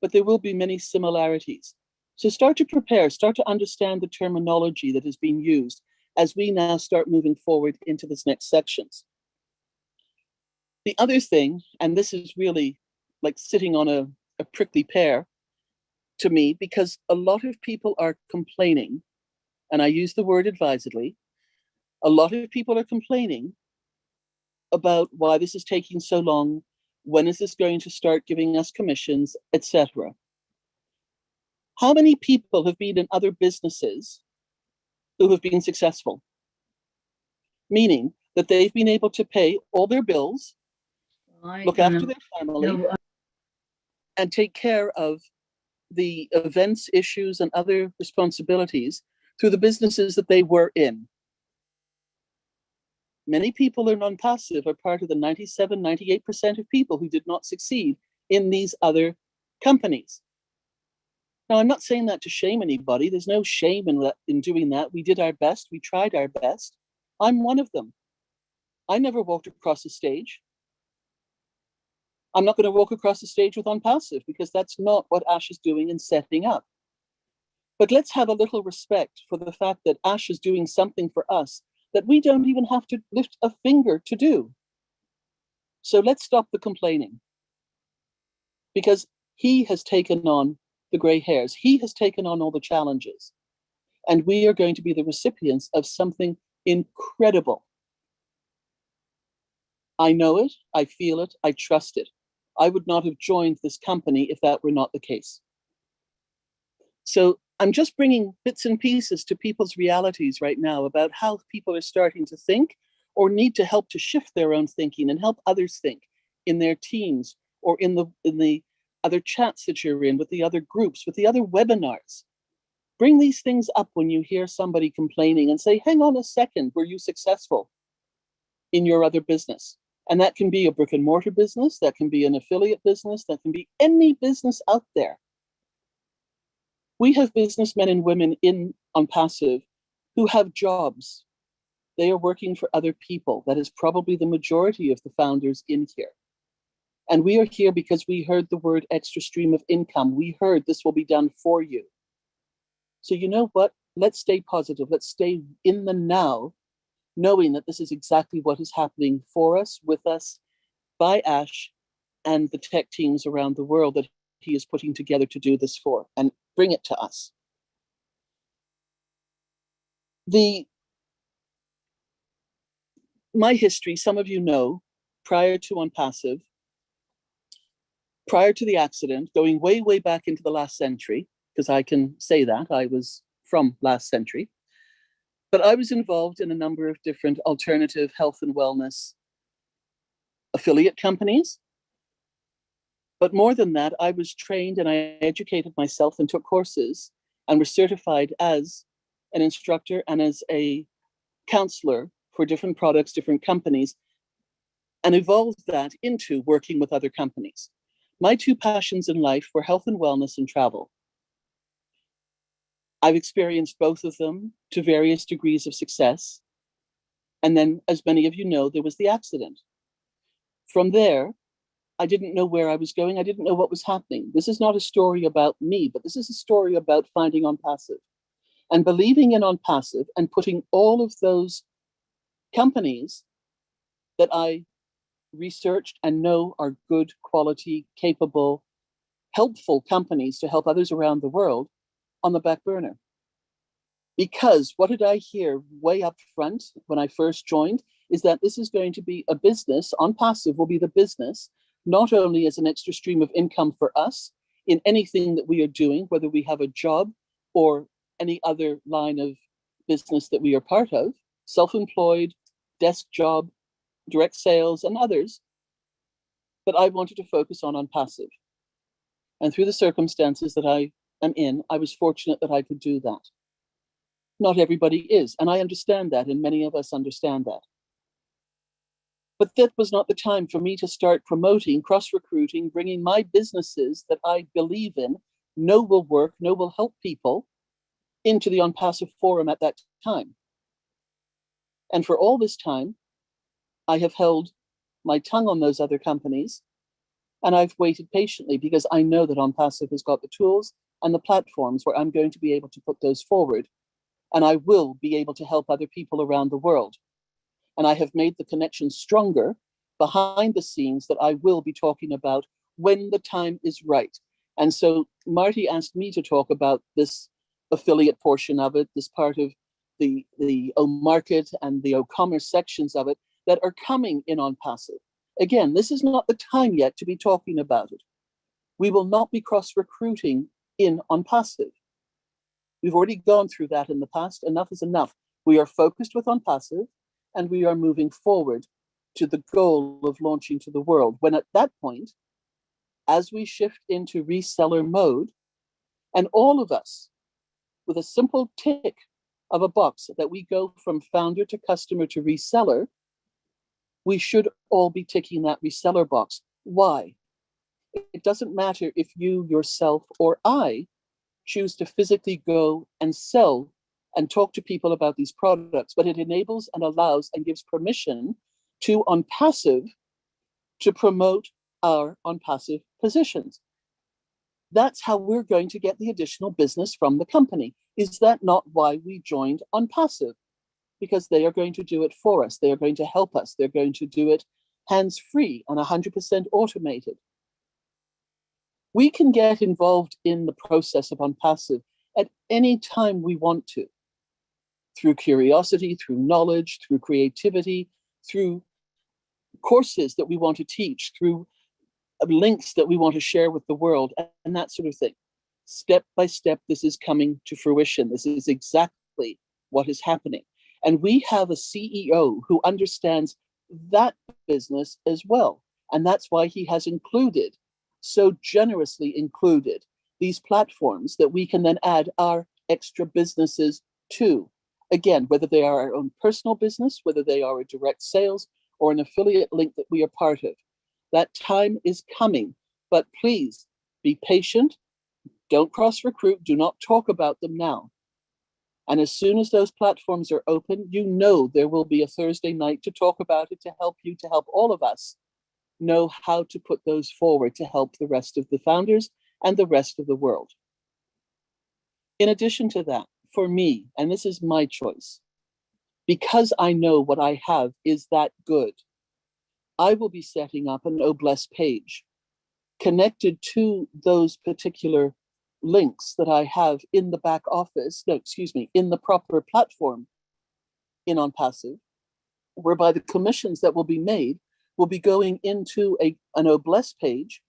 But there will be many similarities. So start to prepare, start to understand the terminology that is being used as we now start moving forward into this next sections. The other thing, and this is really like sitting on a prickly pear to me, because a lot of people are complaining, and I use the word advisedly, a lot of people are complaining about why this is taking so long, when is this going to start giving us commissions, etc. How many people have been in other businesses who have been successful? Meaning that they've been able to pay all their bills, look after their family, and take care of the events, issues, and other responsibilities through the businesses that they were in. Many people in non-passive are part of the 97, 98% of people who did not succeed in these other companies. Now, I'm not saying that to shame anybody. There's no shame in doing that. We did our best. We tried our best. I'm one of them. I never walked across a stage. I'm not going to walk across the stage with on passive, because that's not what Ash is doing and setting up. But let's have a little respect for the fact that Ash is doing something for us that we don't even have to lift a finger to do. So let's stop the complaining, because he has taken on the gray hairs. He has taken on all the challenges, and we are going to be the recipients of something incredible. I know it, I feel it, I trust it. I would not have joined this company if that were not the case. So I'm just bringing bits and pieces to people's realities right now about how people are starting to think, or need to help to shift their own thinking and help others think in their teams, or in the other chats that you're in, with the other groups, with the other webinars. Bring these things up when you hear somebody complaining and say, hang on a second, were you successful in your other business? And that can be a brick and mortar business, that can be an affiliate business, that can be any business out there. We have businessmen and women on passive who have jobs. They are working for other people. That is probably the majority of the founders in here. And we are here because we heard the word extra stream of income. We heard this will be done for you. So you know what? let's stay positive. Let's stay in the now, knowing that this is exactly what is happening for us, with us, by Ash and the tech teams around the world that he is putting together to do this for and bring it to us. My history, some of you know, prior to On Passive, prior to the accident, going way, way back into the last century, because I can say that, I was from last century, but I was involved in a number of different alternative health and wellness affiliate companies. But more than that, I was trained and I educated myself and took courses and was certified as an instructor and as a counselor for different products, different companies, and evolved that into working with other companies. My two passions in life were health and wellness and travel. I've experienced both of them to various degrees of success. And then, as many of you know, there was the accident. From there, I didn't know where I was going. I didn't know what was happening. This is not a story about me, but this is a story about finding On Passive and believing in On Passive and putting all of those companies that I researched and know are good, quality, capable, helpful companies to help others around the world on the back burner. Because what did I hear way up front when I first joined is that this is going to be a business. On Passive will be the business, not only as an extra stream of income for us in anything that we are doing, whether we have a job or any other line of business that we are part of, self-employed, desk job, direct sales, and others. But I wanted to focus on Passive. And through the circumstances that I am in, I was fortunate that I could do that. Not everybody is, and I understand that, and many of us understand that. But that was not the time for me to start promoting, cross-recruiting, bringing my businesses that I believe in, know will work, know will help people, into the On Passive forum at that time. And for all this time, I have held my tongue on those other companies, and I've waited patiently because I know that On Passive has got the tools and the platforms where I'm going to be able to put those forward, and I will be able to help other people around the world. And I have made the connection stronger behind the scenes that I will be talking about when the time is right. And so Marty asked me to talk about this affiliate portion of it, this part of the O-Market and the O-Commerce sections of it that are coming in On Passive. Again, this is not the time yet to be talking about it. We will not be cross-recruiting in On Passive. We've already gone through that in the past. Enough is enough. We are focused with On Passive, and we are moving forward to the goal of launching to the world. When at that point, as we shift into reseller mode, and all of us, with a simple tick of a box that we go from founder to customer to reseller, we should all be ticking that reseller box. Why? It doesn't matter if you, yourself, or I choose to physically go and sell and talk to people about these products, but it enables and allows and gives permission to On Passive to promote our On Passive positions. That's how we're going to get the additional business from the company. Is that not why we joined On Passive? Because they are going to do it for us. They are going to help us. They're going to do it hands-free and 100% automated. We can get involved in the process of On Passive at any time we want to, through curiosity, through knowledge, through creativity, through courses that we want to teach, through links that we want to share with the world, and that sort of thing. Step by step, this is coming to fruition. This is exactly what is happening. And we have a CEO who understands that business as well. And that's why he has included, so generously included, these platforms that we can then add our extra businesses to. Again, whether they are our own personal business, whether they are a direct sales or an affiliate link that we are part of. That time is coming, but please be patient. Don't cross-recruit. Do not talk about them now. And as soon as those platforms are open, you know there will be a Thursday night to talk about it, to help you, to help all of us know how to put those forward to help the rest of the founders and the rest of the world. In addition to that, for me, and this is my choice, because I know what I have is that good, I will be setting up an Obless page connected to those particular links that I have in the back office, no, excuse me, in the proper platform in OnPassive, whereby the commissions that will be made will be going into an Obless page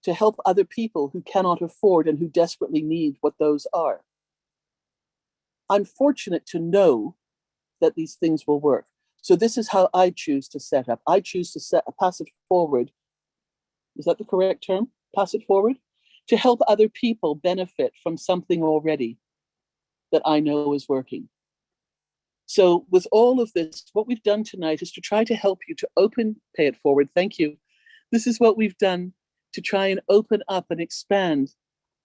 to help other people who cannot afford and who desperately need what those are. I'm fortunate to know that these things will work. So this is how I choose to set up. I choose to pass it forward. Is that the correct term? Pass it forward? To help other people benefit from something already that I know is working. So with all of this, what we've done tonight is to try to help you to pay it forward. Thank you. This is what we've done to try and open up and expand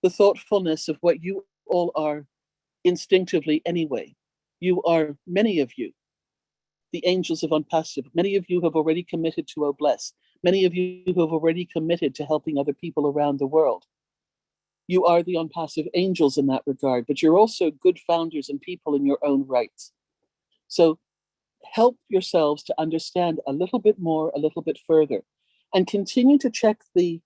the thoughtfulness of what you all are instinctively anyway. You are, many of you, the angels of OnPassive. Many of you have already committed to Obless. Many of you have already committed to helping other people around the world. You are the OnPassive angels in that regard, but you're also good founders and people in your own rights. So help yourselves to understand a little bit more, a little bit further, and continue to check the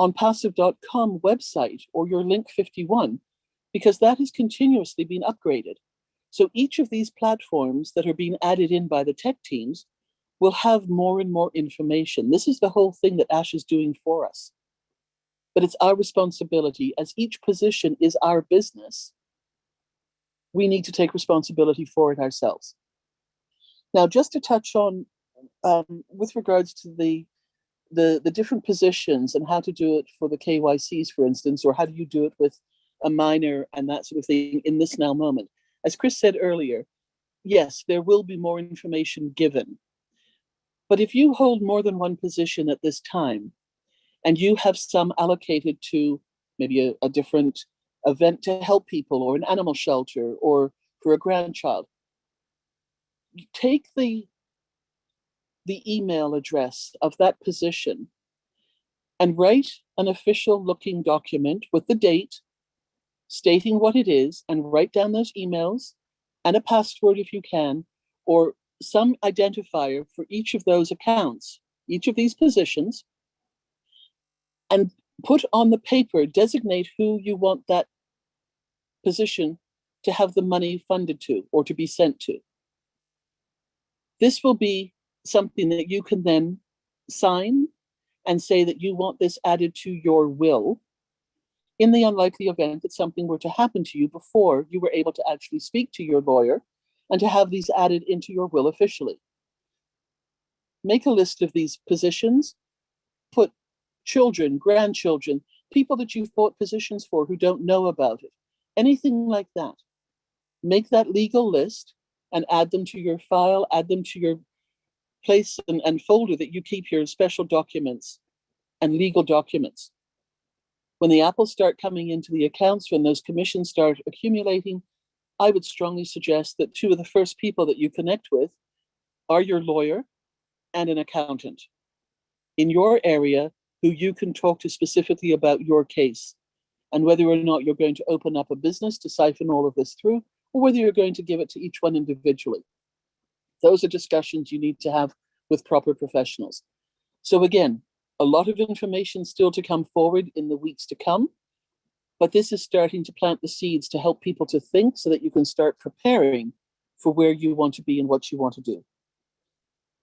onpassive.com website or your link 51, because that has continuously been upgraded. So each of these platforms that are being added in by the tech teams will have more and more information. This is the whole thing that Ash is doing for us. But it's our responsibility, as each position is our business, we need to take responsibility for it ourselves. Now, just to touch on, with regards to the different positions and how to do it for the KYCs, for instance, or how do you do it with a minor and that sort of thing in this now moment. As Chris said earlier, yes, there will be more information given. But if you hold more than one position at this time, and you have some allocated to maybe a different event to help people, or an animal shelter, or for a grandchild, take the email address of that position and write an official looking document with the date, stating what it is, and write down those emails and a password if you can, or some identifier for each of those accounts, each of these positions, and put on the paper, designate who you want that position to have the money funded to or to be sent to. This will be something that you can then sign and say that you want this added to your will in the unlikely event that something were to happen to you before you were able to actually speak to your lawyer and to have these added into your will officially. Make a list of these positions, put children, grandchildren, people that you've bought positions for who don't know about it, anything like that. Make that legal list and add them to your file, add them to your place and folder that you keep your special documents and legal documents. When the apples start coming into the accounts, when those commissions start accumulating, I would strongly suggest that two of the first people that you connect with are your lawyer and an accountant in your area who you can talk to specifically about your case and whether or not you're going to open up a business to siphon all of this through, or whether you're going to give it to each one individually. Those are discussions you need to have with proper professionals. So again, a lot of information still to come forward in the weeks to come, but this is starting to plant the seeds to help people to think so that you can start preparing for where you want to be and what you want to do.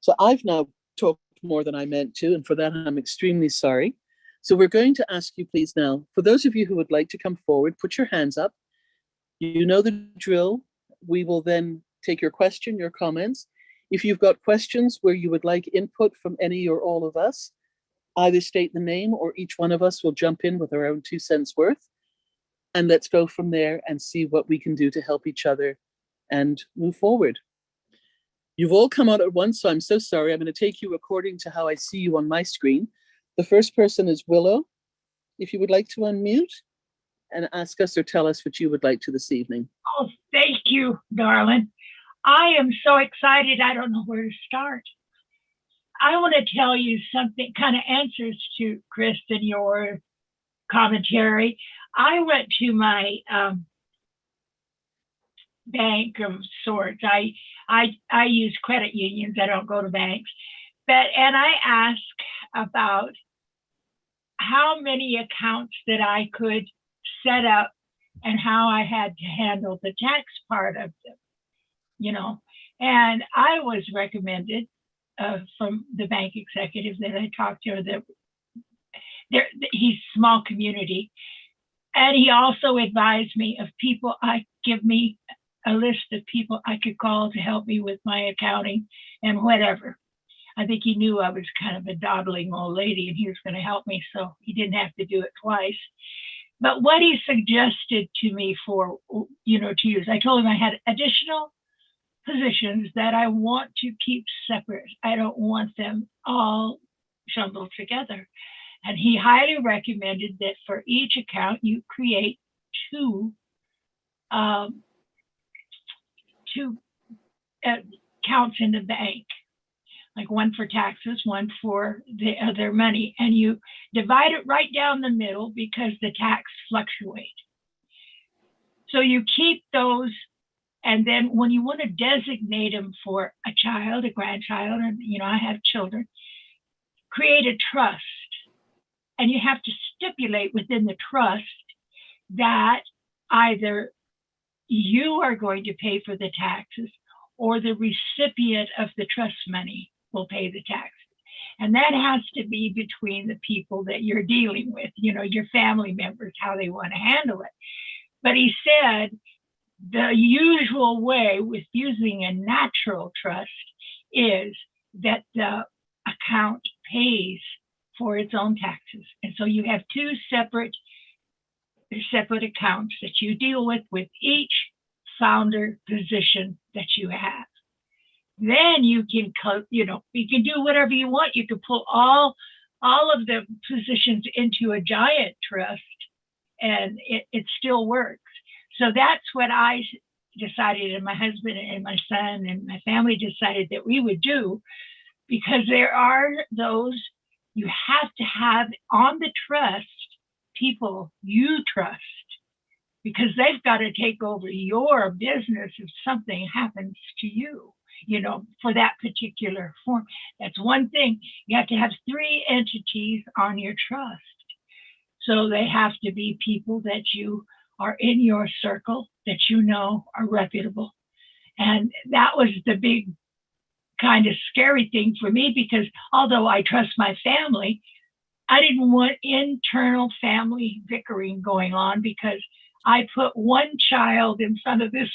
So I've now talked more than I meant to, and for that I'm extremely sorry. So we're going to ask you please now, for those of you who would like to come forward, put your hands up. You know the drill. We will then take your question, your comments. If you've got questions where you would like input from any or all of us, either state the name or each one of us will jump in with our own 2 cents worth. And let's go from there and see what we can do to help each other and move forward. You've all come out at once, so I'm so sorry. I'm going to take you according to how I see you on my screen. The first person is Willow. If you would like to unmute and ask us or tell us what you would like to this evening. Oh, thank you, darling. I am so excited. I don't know where to start. I want to tell you something, kind of answers to Kristen, your commentary. I went to my bank of sorts. I use credit unions. I don't go to banks. And I ask about how many accounts that I could set up and how I had to handle the tax part of them, you know. And I was recommended from the bank executive that I talked to, that he's small community. And he also advised me of people, give me a list of people I could call to help me with my accounting and whatever. I think he knew I was kind of a dawdling old lady and he was going to help me, so he didn't have to do it twice. But what he suggested to me for, you know, to use, I told him I had additional positions that I want to keep separate. I don't want them all jumbled together. And he highly recommended that for each account, you create two accounts in the bank, like one for taxes, one for the other money. And you divide it right down the middle because the tax fluctuate. So you keep those, and then when you want to designate them for a child, a grandchild, and you know, I have children, create a trust. And you have to stipulate within the trust that either you are going to pay for the taxes or the recipient of the trust money will pay the taxes. And that has to be between the people that you're dealing with, you know, your family members, how they want to handle it. But he said the usual way with using a natural trust is that the account pays for its own taxes. And so you have two separate accounts that you deal with each founder position that you have. Then you can, you know, you can do whatever you want. You can pull all of the positions into a giant trust and it still works. So that's what I decided, and my husband and my son and my family decided that we would do, because there are those you have to have on the trust people you trust, because they've got to take over your business if something happens to you, you know, for that particular form. That's one thing. You have to have 3 entities on your trust. So they have to be people that you are in your circle, that you know are reputable. And that was the big kind of scary thing for me, because although I trust my family, I didn't want internal family bickering going on, because I put one child in front of this,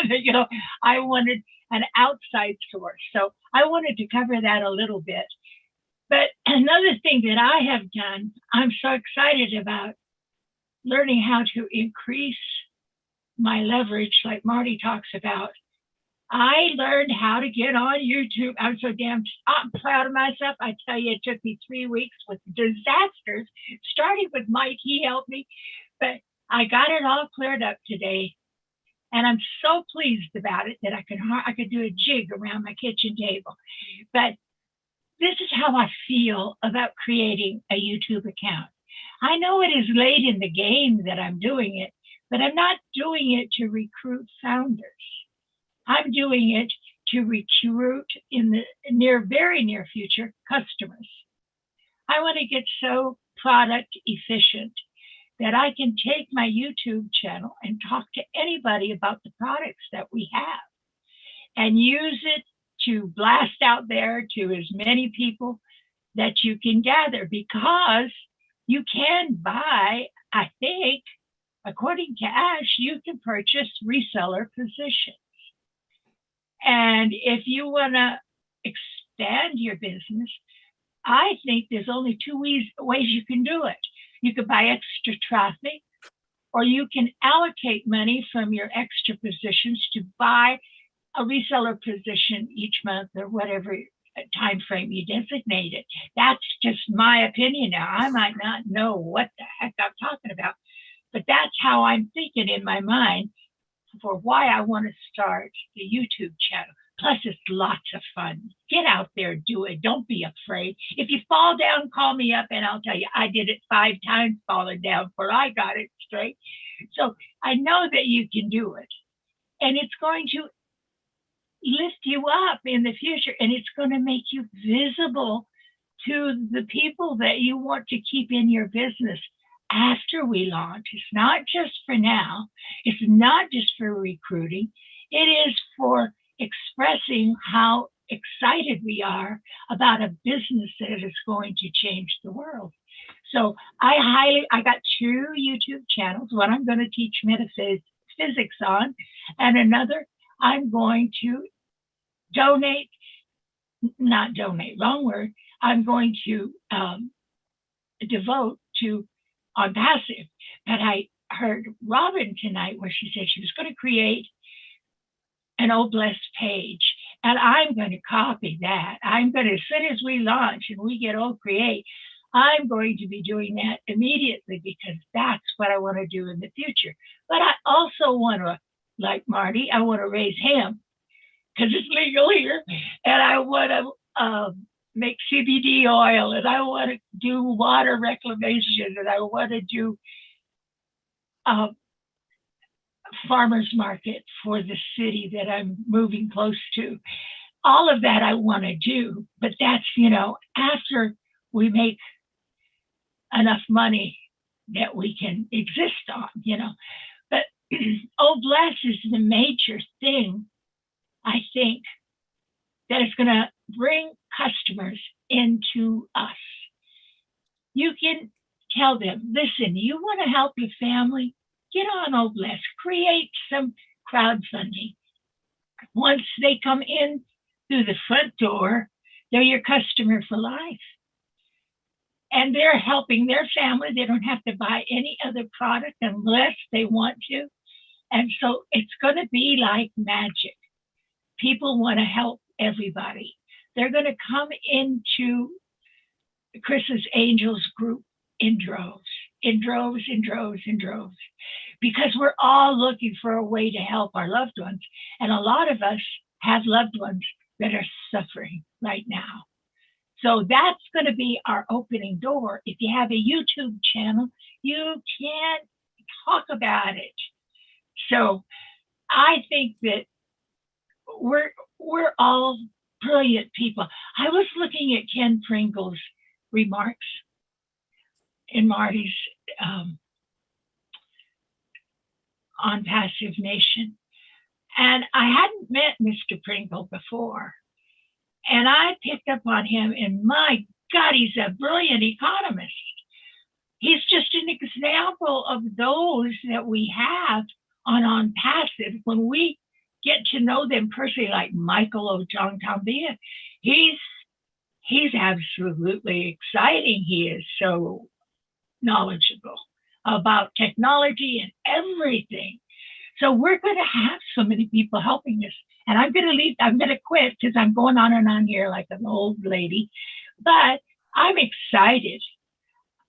you know, I wanted an outside source. So I wanted to cover that a little bit. But another thing that I have done, I'm so excited about learning how to increase my leverage, like Marty talks about. I learned how to get on YouTube. I'm so damn proud of myself. I tell you, it took me 3 weeks with disasters, starting with Mike. He helped me, but I got it all cleared up today. And I'm so pleased about it that I could do a jig around my kitchen table. But this is how I feel about creating a YouTube account. I know it is late in the game that I'm doing it, but I'm not doing it to recruit founders. I'm doing it to recruit in the very near future customers. I want to get so product efficient that I can take my YouTube channel and talk to anybody about the products that we have and use it to blast out there to as many people that you can gather, because you can buy, I think, according to Ash, you can purchase reseller positions. And if you want to expand your business, I think there's only 2 ways you can do it. You could buy extra traffic, or you can allocate money from your extra positions to buy a reseller position each month, or whatever time frame you designate it. That's just my opinion now. I might not know what the heck I'm talking about, but that's how I'm thinking in my mind for why I want to start the YouTube channel. Plus, it's lots of fun. Get out there, do it. Don't be afraid. If you fall down, call me up and I'll tell you. I did it 5 times falling down before I got it straight. So I know that you can do it. and it's going to lift you up in the future, and it's going to make you visible to the people that you want to keep in your business after we launch. It's not just for now. It's not just for recruiting. It is for expressing how excited we are about a business that is going to change the world. So I got 2 YouTube channels. One I'm going to teach metaphysics on, and another I'm going to I'm going to devote to on passive. But I heard Robin tonight where she said she was going to create an Oh Blessed page. And I'm going to copy that. I'm going to, as soon as we launch and we get Oh Create, I'm going to be doing that immediately, because that's what I want to do in the future. But I also want to, like Marty, I want to raise hemp because it's legal here. And I want to make CBD oil, and I want to do water reclamation, and I want to do farmers market for the city that I'm moving close to. All of that I want to do, but that's, after we make enough money that we can exist on, But Oh Bless is the major thing, I think, that is going to bring customers into us. You can tell them, listen, you want to help your family? Get on Oh Bless, create some crowdfunding. Once they come in through the front door, they're your customer for life. And they're helping their family. They don't have to buy any other product unless they want to. And so it's going to be like magic. People want to help everybody. They're going to come into Chris's Angels group in droves, because we're all looking for a way to help our loved ones. And a lot of us have loved ones that are suffering right now. So that's going to be our opening door. If you have a YouTube channel, you can talk about it. So I think that we're all brilliant people. I was looking at Ken Pringle's remarks in Marty's on Passive Nation, and I hadn't met Mr. Pringle before, and I picked up on him, and my God, he's a brilliant economist. He's just an example of those that we have on Passive. When we get to know them personally, like Michael Ojongtambia, he's absolutely exciting. He is so knowledgeable about technology and everything. So we're going to have so many people helping us. And I'm going to quit because I'm going on and on here like an old lady. But I'm excited.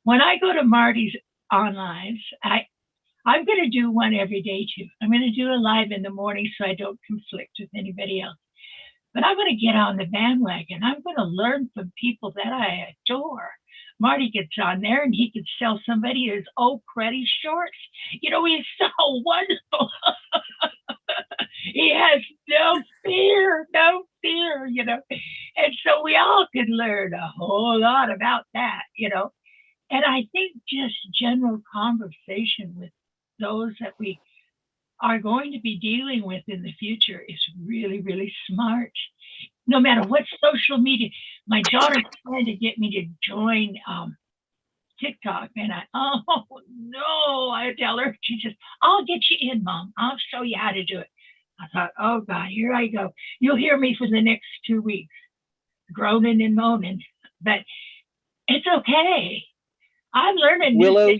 When I go to Marty's online, I'm going to do one every day too. I'm going to do a live in the morning so I don't conflict with anybody else. But I'm going to get on the bandwagon. I'm going to learn from people that I adore. Marty gets on there and he could sell somebody his Oh Credit shorts. He's so wonderful. He has no fear. And so we all could learn a whole lot about that, And I think just general conversation with those that we are going to be dealing with in the future is really, really smart. No matter what social media, my daughter's trying to get me to join TikTok, and I tell her, she says, I'll get you in, Mom. I'll show you how to do it. I thought, oh God, here I go. You'll hear me for the next 2 weeks, groaning and moaning, but it's okay. I'm learning. Willow,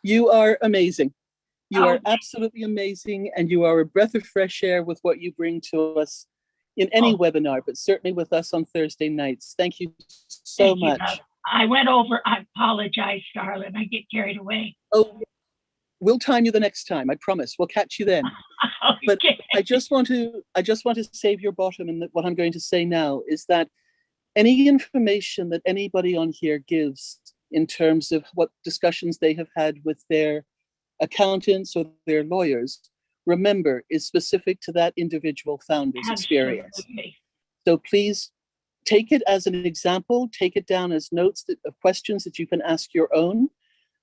you are amazing. You are absolutely amazing, and you are a breath of fresh air with what you bring to us in any webinar, but certainly with us on Thursday nights. Thank you so much. I went over. I apologize, darling. I get carried away. Oh, we'll time you the next time. I promise. We'll catch you then. Okay. But I just want to save your bottom, and what I'm going to say now is that any information that anybody on here gives in terms of what discussions they have had with their accountants or their lawyers, remember, is specific to that individual founder's experience. Absolutely. So please take it as an example, take it down as notes of questions that you can ask your own,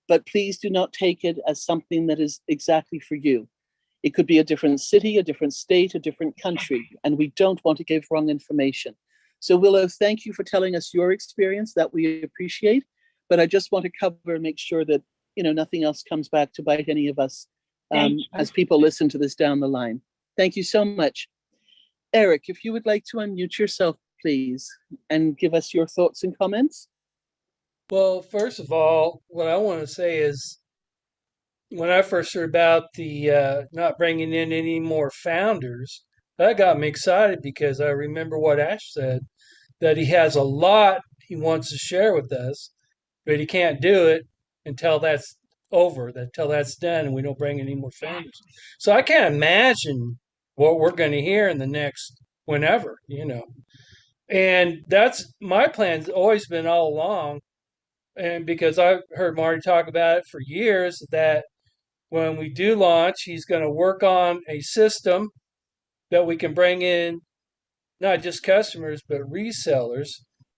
but please do not take it as something that is exactly for you. It could be a different city, a different state, a different country, and we don't want to give wrong information. So Willow, thank you for telling us your experience, that we appreciate, but I just want to cover and make sure that, you know, nothing else comes back to bite any of us as people listen to this down the line. Thank you so much. Eric, if you would like to unmute yourself, please, and give us your thoughts and comments. Well, first of all, what I want to say is when I first heard about the not bringing in any more founders, that got me excited because I remember what Ash said, that he has a lot he wants to share with us, but he can't do it until that's over, until that's done, and we don't bring any more founders. So I can't imagine what we're going to hear in the next whenever, you know. And that's my plan's always been all along. And because I've heard Marty talk about it for years, that when we do launch, he's going to work on a system that we can bring in not just customers, but resellers.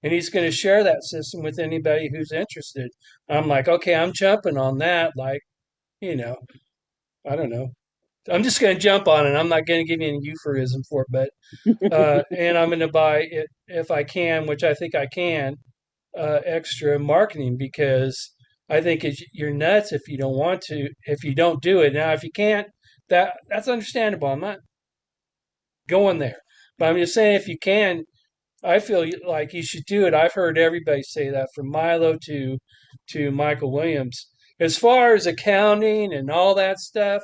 And he's going to share that system with anybody who's interested. I'm like, okay, I'm jumping on that. Like, you know, I don't know. I'm just going to jump on it. I'm not going to give you any euphemism for it, but, and I'm going to buy it if I can, which I think I can, extra marketing, because I think you're nuts if you don't want to, if you don't do it. Now, if you can't, that's understandable. I'm not going there, but I'm just saying if you can, I feel like you should do it. I've heard everybody say that, from Milo to Michael Williams. As far as accounting and all that stuff,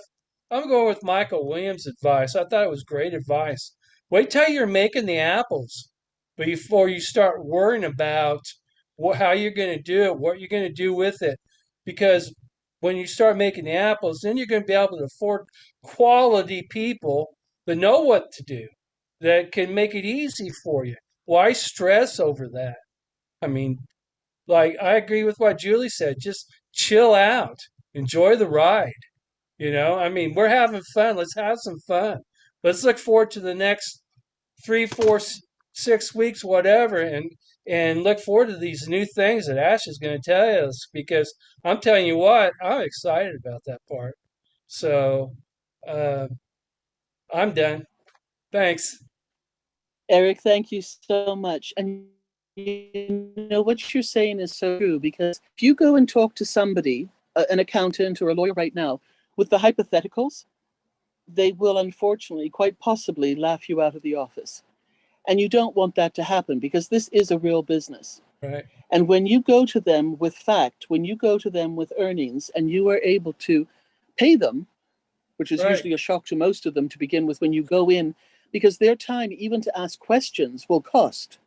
I'm going with Michael Williams' advice. I thought it was great advice. Wait till you're making the apples before you start worrying about how you're going to do it, what you're going to do with it. Because when you start making the apples, then you're going to be able to afford quality people that know what to do, that can make it easy for you. Why stress over that? I mean, like, I agree with what Julie said. Just chill out, enjoy the ride. You know, I mean, we're having fun. Let's have some fun. Let's look forward to the next 3, 4, 6 weeks, whatever, and look forward to these new things that Ash is going to tell us. Because I'm telling you what, I'm excited about that part. So I'm done. Thanks. Eric, thank you so much. And you know what you're saying is so true, because if you go and talk to somebody, an accountant or a lawyer right now, with the hypotheticals, they will unfortunately, quite possibly, laugh you out of the office. And you don't want that to happen, because this is a real business. Right. And when you go to them with fact, when you go to them with earnings, and you are able to pay them, which is Right. usually a shock to most of them to begin with when you go in, because their time even to ask questions will cost.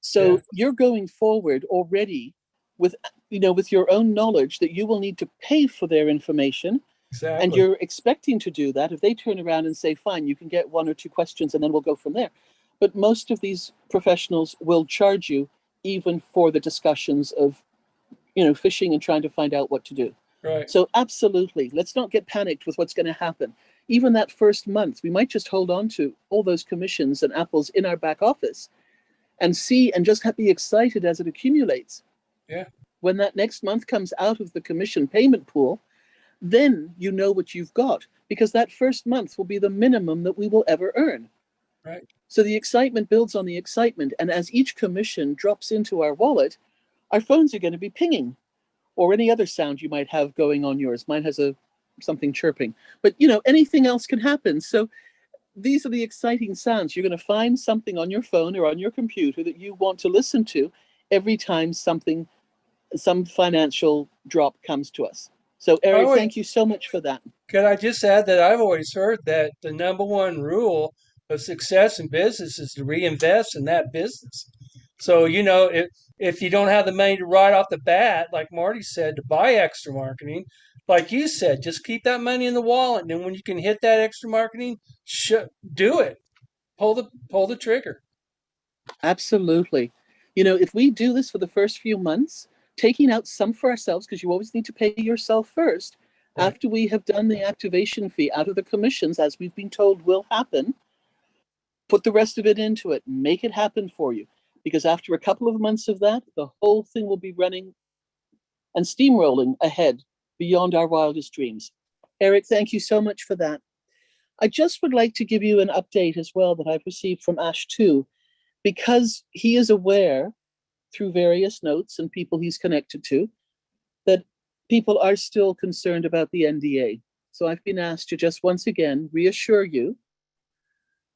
So Yeah. you're going forward already with, you know, with your own knowledge that you will need to pay for their information. Exactly. And you're expecting to do that. If they turn around and say, fine, you can get 1 or 2 questions and then we'll go from there. But most of these professionals will charge you even for the discussions of, you know, fishing and trying to find out what to do. Right. So absolutely, let's not get panicked with what's going to happen. Even that first month, we might just hold on to all those commissions and apples in our back office and see and just be excited as it accumulates. Yeah. When that next month comes out of the commission payment pool, then you know what you've got, because that first month will be the minimum that we will ever earn. Right. So the excitement builds on the excitement. And as each commission drops into our wallet, our phones are going to be pinging, or any other sound you might have going on yours. Mine has something chirping, but you know, anything else can happen. So these are the exciting sounds. You're going to find something on your phone or on your computer that you want to listen to every time some financial drop comes to us. So Eric, thank you so much for that. Could I just add that I've always heard that the number one rule of success in business is to reinvest in that business. So, you know, if you don't have the money to right off the bat, like Marty said, to buy extra marketing, like you said, just keep that money in the wallet. And then when you can hit that extra marketing, do it. Pull the trigger. Absolutely. You know, if we do this for the first few months, taking out some for ourselves, because you always need to pay yourself first, After we have done the activation fee out of the commissions, as we've been told will happen, put the rest of it into it, make it happen for you. Because after a couple of months of that, the whole thing will be running and steamrolling ahead beyond our wildest dreams. Eric, thank you so much for that. I just would like to give you an update as well that I've received from Ash too, because he is aware through various notes and people he's connected to that people are still concerned about the NDA. So I've been asked to just once again reassure you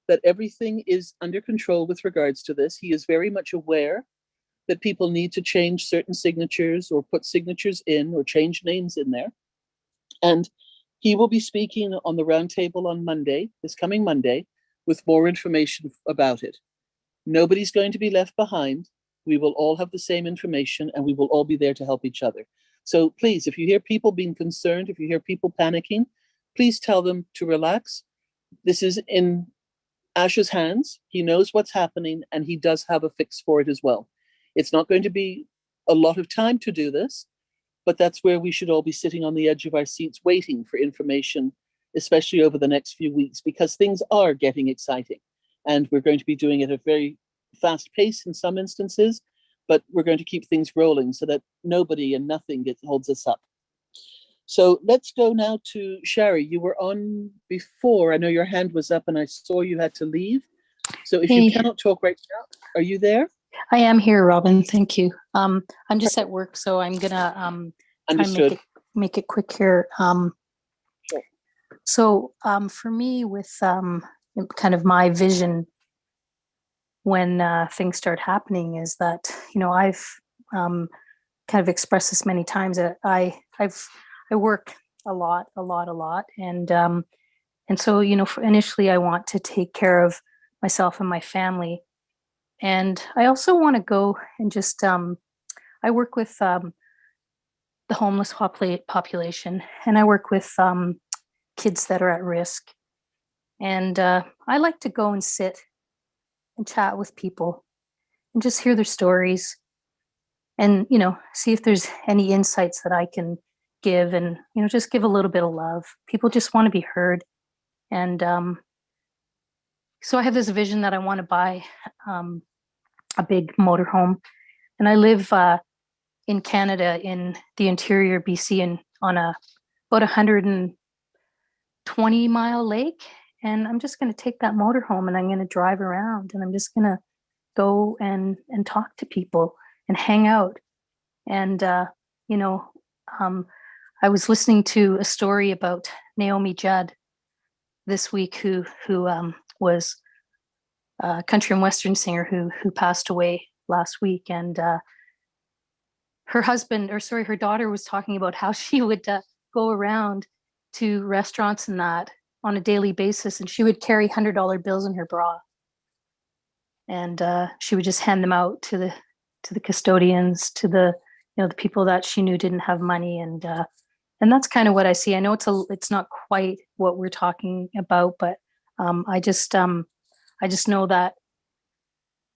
that everything is under control with regards to this. He is very much aware that people need to change certain signatures or put signatures in or change names in there. And he will be speaking on the roundtable on Monday, this coming Monday, with more information about it. Nobody's going to be left behind. We will all have the same information and we will all be there to help each other. So please, if you hear people being concerned, if you hear people panicking, please tell them to relax. This is in Ash's hands. He knows what's happening and he does have a fix for it as well. It's not going to be a lot of time to do this, but that's where we should all be sitting on the edge of our seats waiting for information, especially over the next few weeks, because things are getting exciting. And we're going to be doing it at a very fast pace in some instances, but we're going to keep things rolling so that nobody and nothing holds us up. So let's go now to Shari. You were on before. I know your hand was up and I saw you had to leave. So if you cannot talk right now, are you there? I am here, Robin. Thank you. I'm just at work, so I'm gonna try and make it quick here. Sure. So for me, with kind of my vision when things start happening is that, you know, I've kind of expressed this many times that I work a lot, and so, you know, initially I want to take care of myself and my family, and I also want to go and just I work with the homeless population, and I work with kids that are at risk, and I like to go and sit and chat with people and just hear their stories and, you know, see if there's any insights that I can give, and, you know, just give a little bit of love. People just want to be heard. And so I have this vision that I want to buy a big motorhome, and I live in Canada in the interior BC and on about 120-mile lake. And I'm just going to take that motorhome and I'm going to drive around and I'm just going to go and talk to people and hang out. And, you know, I was listening to a story about Naomi Judd this week, who was a country and western singer who passed away last week. And her daughter was talking about how she would go around to restaurants and that on a daily basis, and she would carry $100 bills in her bra, and she would just hand them out to the custodians, to the, you know, the people that she knew didn't have money, and that's kind of what I see. I know it's not quite what we're talking about, but I just know that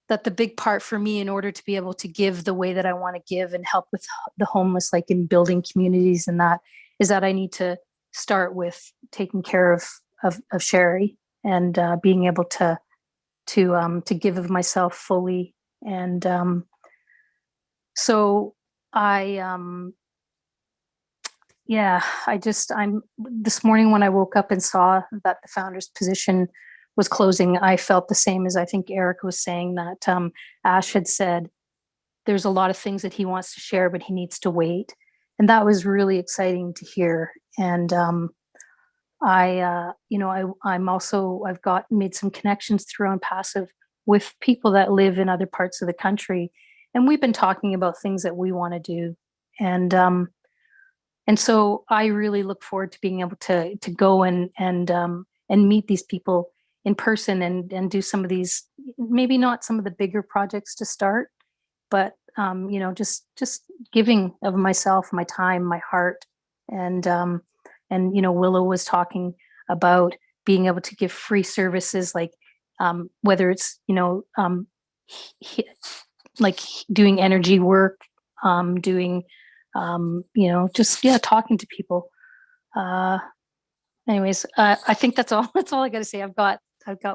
the big part for me, in order to be able to give the way that I want to give and help with the homeless, like in building communities and that, is that I need to start with taking care of Sherry and being able to give of myself fully. And so I'm this morning when I woke up and saw that the founder's position was closing, I felt the same as I think Eric was saying, that Ash had said there's a lot of things that he wants to share, but he needs to wait. And that was really exciting to hear. And I've made some connections through On Passive with people that live in other parts of the country. And we've been talking about things that we want to do. And so I really look forward to being able to go and meet these people in person and do some of these, maybe not some of the bigger projects to start, but you know, just giving of myself, my time, my heart. And you know, Willow was talking about being able to give free services, like whether it's, you know, like doing energy work, doing you know, just talking to people. Anyways, I think that's all. That's all I got to say. I've got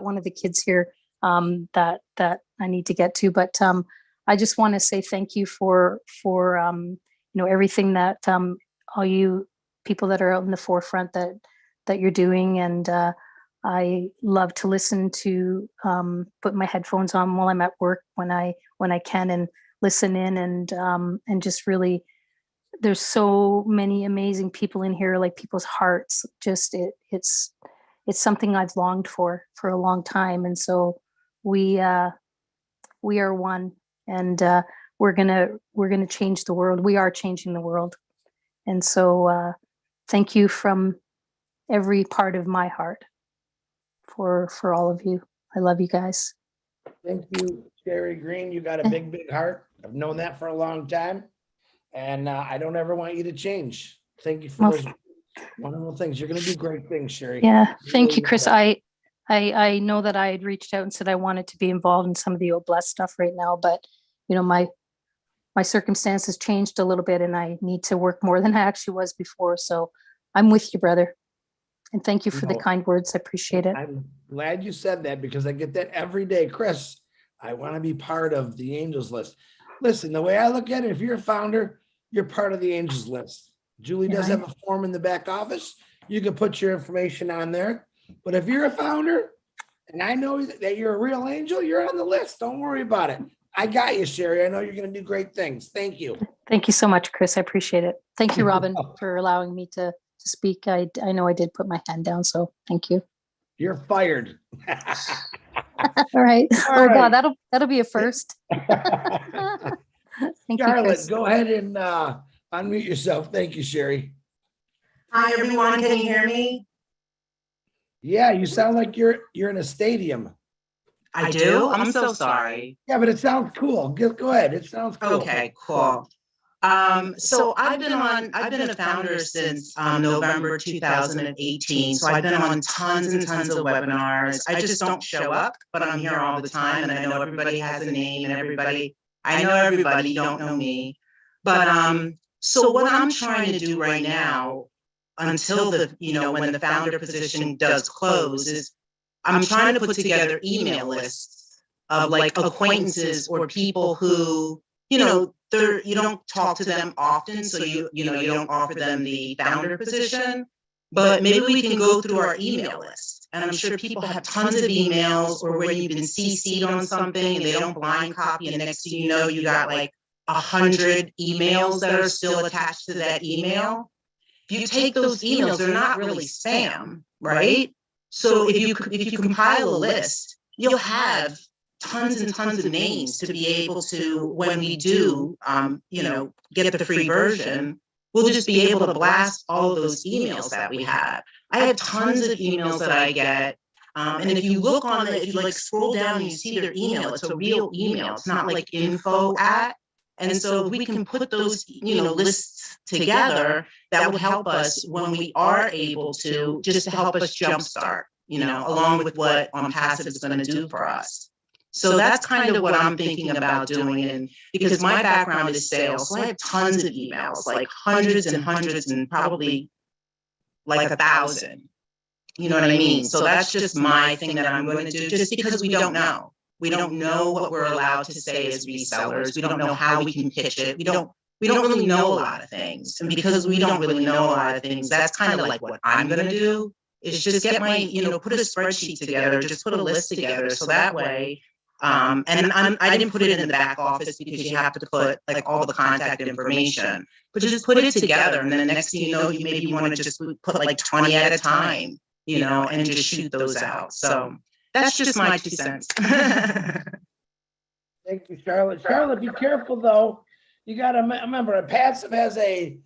one of the kids here that I need to get to, but I just want to say thank you for everything that all you people that are out in the forefront that you're doing, and I love to listen to put my headphones on while I'm at work when I can and listen in, and just really, there's so many amazing people in here, like people's hearts, just it's something I've longed for a long time. And so we are one, and we're gonna change the world. We are changing the world. And so thank you from every part of my heart for all of you. I love you guys. Thank you, Sherry Green. You got a big heart. I've known that for a long time. And I don't ever want you to change. Thank you for those wonderful things. You're going to do great things, Sherry. Yeah, thank you, Chris. I know that I had reached out and said I wanted to be involved in some of the Oblast stuff right now, but my circumstances changed a little bit, and I need to work more than I actually was before. So I'm with you, brother. And thank you for the kind words. I appreciate it. I'm glad you said that, because I get that every day. Chris, I want to be part of the Angels list. Listen, the way I look at it, if you're a founder, you're part of the Angels list. Julie does have a form in the back office. You can put your information on there. But if you're a founder, and I know that you're a real angel, you're on the list. Don't worry about it. I got you, Sherry. I know you're going to do great things. Thank you. Thank you so much, Chris. I appreciate it. Thank you, Robin, for allowing me to speak. I know I did put my hand down, so thank you. You're fired. All right. God, that'll be a first. Thank Charlotte, you, go ahead and unmute yourself. Thank you, Sherry. Hi, everyone. Can you hear me? Yeah, you sound like you're in a stadium. I do? I'm so sorry. Yeah, but it sounds cool. Go ahead. It sounds cool. Okay, cool. So I've been a founder since November 2018. So I've been on tons and tons of webinars. I just don't show up, but I'm here all the time, and I know everybody has a name, and I know everybody, don't know me. But so what I'm trying to do right now, until when the founder position does close, is I'm trying to put together email lists of like acquaintances or people who, you don't talk to them often, so you don't offer them the founder position, but maybe we can go through our email list. And I'm sure people have tons of emails, or when you've been CC'd on something and they don't blind copy, and next thing you know, you got like 100 emails that are still attached to that email. If you take those emails, they're not really spam, right? So if you compile a list, you'll have tons and tons of names to be able to, when we do, get the free version, we'll just be able to blast all of those emails that we have. I have tons of emails that I get. And if you look on it, if you like scroll down and you see their email, it's a real email. It's not like info at. And so if we can put those, lists together, that would help us when we are able to, just to help us jumpstart, along with what Passive is going to do for us. So that's kind of what I'm thinking about doing. And because my background is sales, so I have tons of emails, like hundreds and hundreds, and probably like 1,000. You know what I mean? So that's just my thing that I'm going to do, just because we don't know. We don't know what we're allowed to say as resellers. We don't know how we can pitch it. We don't really know a lot of things. And because we don't really know a lot of things, that's kind of like what I'm going to do, is just get my, put a spreadsheet together, just put a list together. So that way, and I didn't put it in the back office because you have to put like all the contact information, but just put it together. And then the next thing you know, you want to just put like 20 at a time, and just shoot those out. So that's just my 2 cents. Thank you, Charlotte. Charlotte, be careful though. You got to remember, Passive has a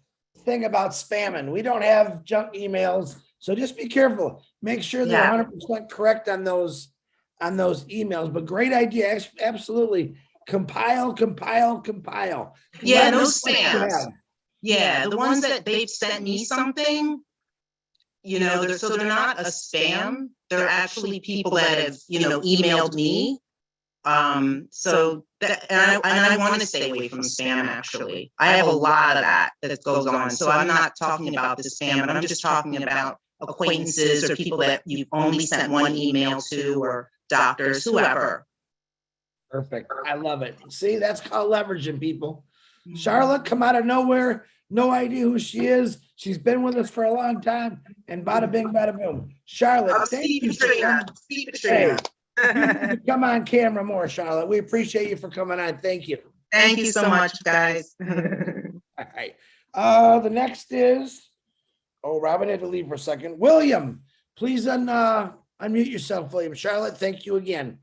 thing about spamming. We don't have junk emails, so just be careful. Make sure they're 100% correct on those emails. But great idea, absolutely. Compile. Yeah, no spams. Yeah, the ones that they've sent me something, so they're not a spam. They're actually people that have, emailed me. So that, and I want to stay away from spam, actually. I have a lot of that goes on. So I'm not talking about the spam, but I'm just talking about acquaintances or people that you've only sent one email to, or doctors, whoever. Perfect. I love it. See, that's called leveraging, people. Charlotte, come out of nowhere. No idea who she is. She's been with us for a long time. And bada bing, bada boom. Charlotte, thank you for coming. Hey, come on camera more, Charlotte. We appreciate you for coming on. Thank you. Thank you so much, guys. All right. The next is, Robin had to leave for a second. William, please unmute yourself, William. Charlotte, thank you again.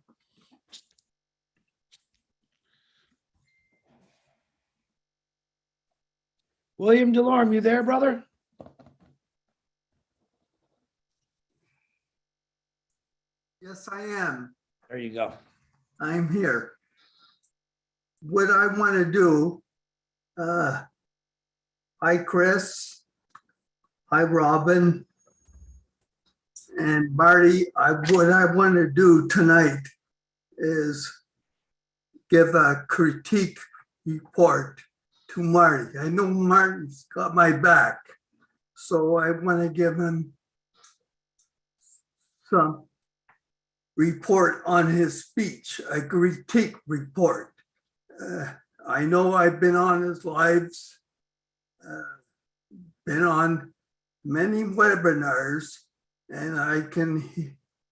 William Delorme, you there, brother? Yes, I am. There you go. I'm here. What I want to do, hi, Chris. Hi, Robin. And Marty, what I want to do tonight is give a critique report to Marty. I know Marty's got my back, so I want to give him some report on his speech, a critique report. I know I've been on his lives, been on many webinars, and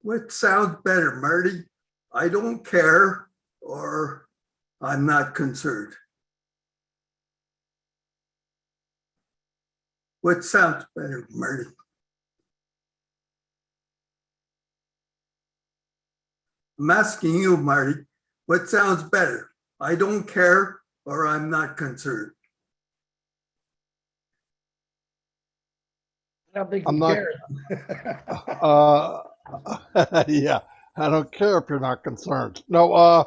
what sounds better, Marty? I don't care, or I'm not concerned. What sounds better, Marty? I'm asking you, Marty, what sounds better? I don't care, or I'm not concerned. I don't think I'm you not- care. Yeah, I don't care if you're not concerned. No,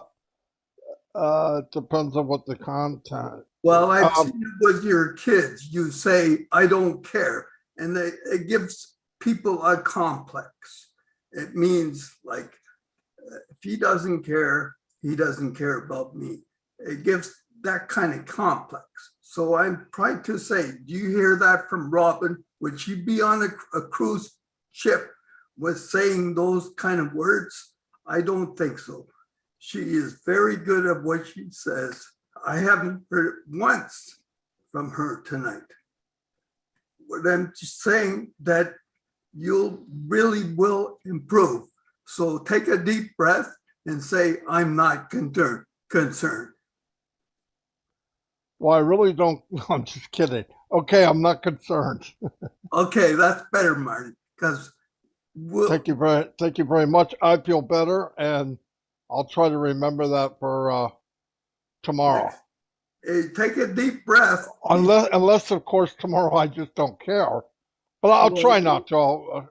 it depends on what the content. Well, I've seen it with your kids. You say, I don't care. And it gives people a complex. It means like, if he doesn't care, he doesn't care about me. It gives that kind of complex. So I'm trying to say, do you hear that from Robin? Would she be on a cruise ship with saying those kind of words? I don't think so. She is very good at what she says. I haven't heard it once from her tonight. But I'm just saying that you really will improve. So take a deep breath and say, I'm not concerned. Well, I really don't. I'm just kidding. Okay, I'm not concerned. Okay, that's better, Marty, because Thank you very much. I feel better, and I'll try to remember that for tomorrow. Take a deep breath. Unless of course tomorrow I just don't care. But I'll try not to.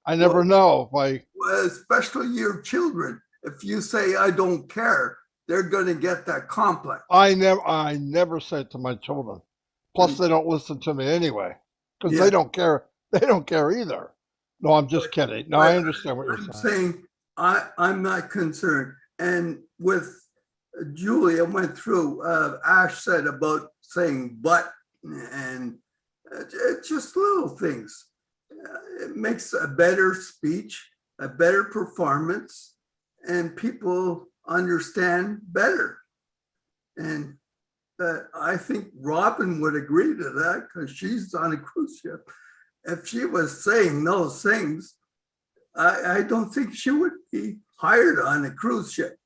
I never know if I. Well, especially your children. If you say I don't care, they're going to get that complex. I never say it to my children. Plus, they don't listen to me anyway because they don't care. They don't care either. No, I'm just kidding. No, I understand what you're saying. I'm saying I'm not concerned. And with Julie, I went through, Ash said about saying but, and it's just little things. It makes a better speech, a better performance, and people understand better. And I think Robin would agree to that because she's on a cruise ship. If she was saying those things, I don't think she would be hired on a cruise ship.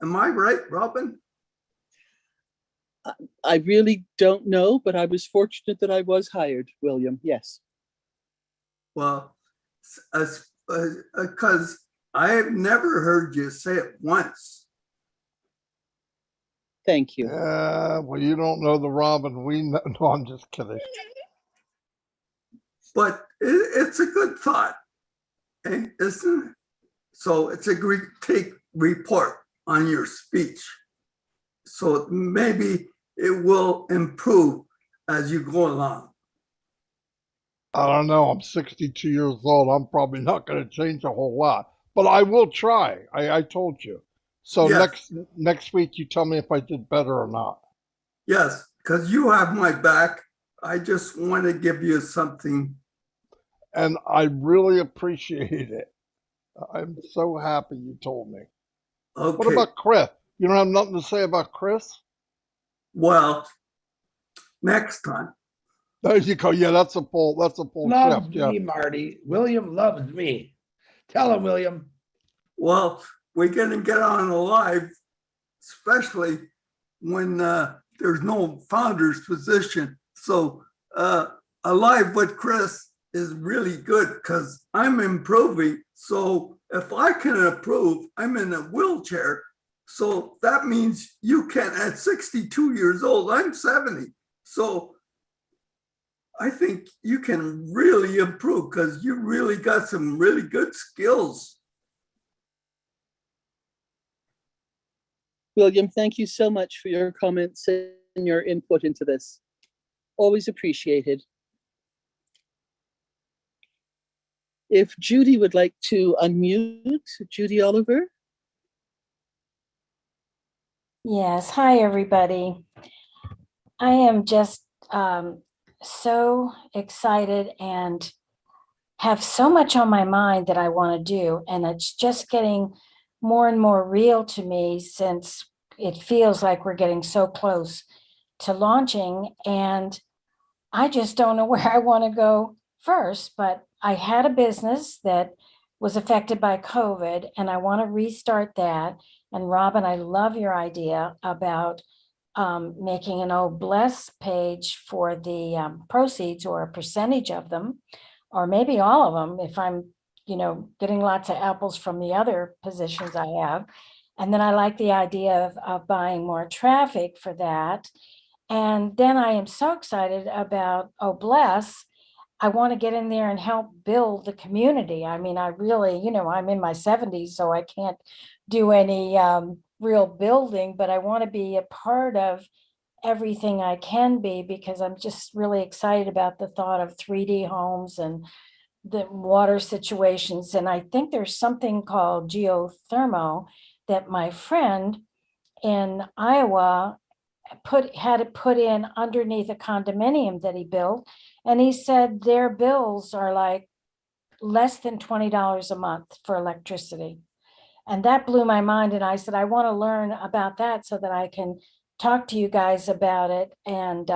Am I right, Robin? I really don't know, but I was fortunate that I was hired, William. Yes. Well, because I have never heard you say it once. Thank you. Well, you don't know the Robin. We know. No, I'm just kidding. But it's a good thought, isn't it? So it's a great report on your speech. So maybe it will improve as you go along. I don't know. I'm 62 years old. I'm probably not going to change a whole lot. but I will try. I told you. So Yes. next week you tell me if I did better or not. Yes, because you have my back. I just want to give you something. And I really appreciate it. I'm so happy you told me. What Okay. about Chris? You don't have nothing to say about Chris? Well, next time. There you go. Yeah, that's a full Loves shift. Yeah. me, Marty. William loves me. Tell him, William. Well, we're going to get on a live, especially when there's no founder's position. So a live with Chris is really good because I'm improving. So if I can improve, I'm in a wheelchair. So that means you can, at 62 years old, I'm 70. So I think you can really improve because you really got some really good skills. William, thank you so much for your comments and your input into this. Always appreciated. If Judy would like to unmute, Judy Oliver. Yes, hi, everybody. I am just so excited and have so much on my mind that I want to do. And it's just getting more and more real to me since it feels like we're getting so close to launching. And I just don't know where I want to go first, but I had a business that was affected by COVID and I want to restart that. And Robin, I love your idea about making an Oh Bless page for the proceeds or a percentage of them, or maybe all of them if I'm, getting lots of apples from the other positions I have. And then I like the idea of buying more traffic for that. And then I am so excited about Oh Bless. I want to get in there and help build the community. I mean, I really, I'm in my 70s, so I can't do any real building, but I want to be a part of everything I can be because I'm just really excited about the thought of 3D homes and the water situations. And I think there's something called geothermal that my friend in Iowa had it put in underneath a condominium that he built. And he said their bills are like less than $20 a month for electricity. And that blew my mind. And I said, I want to learn about that so that I can talk to you guys about it and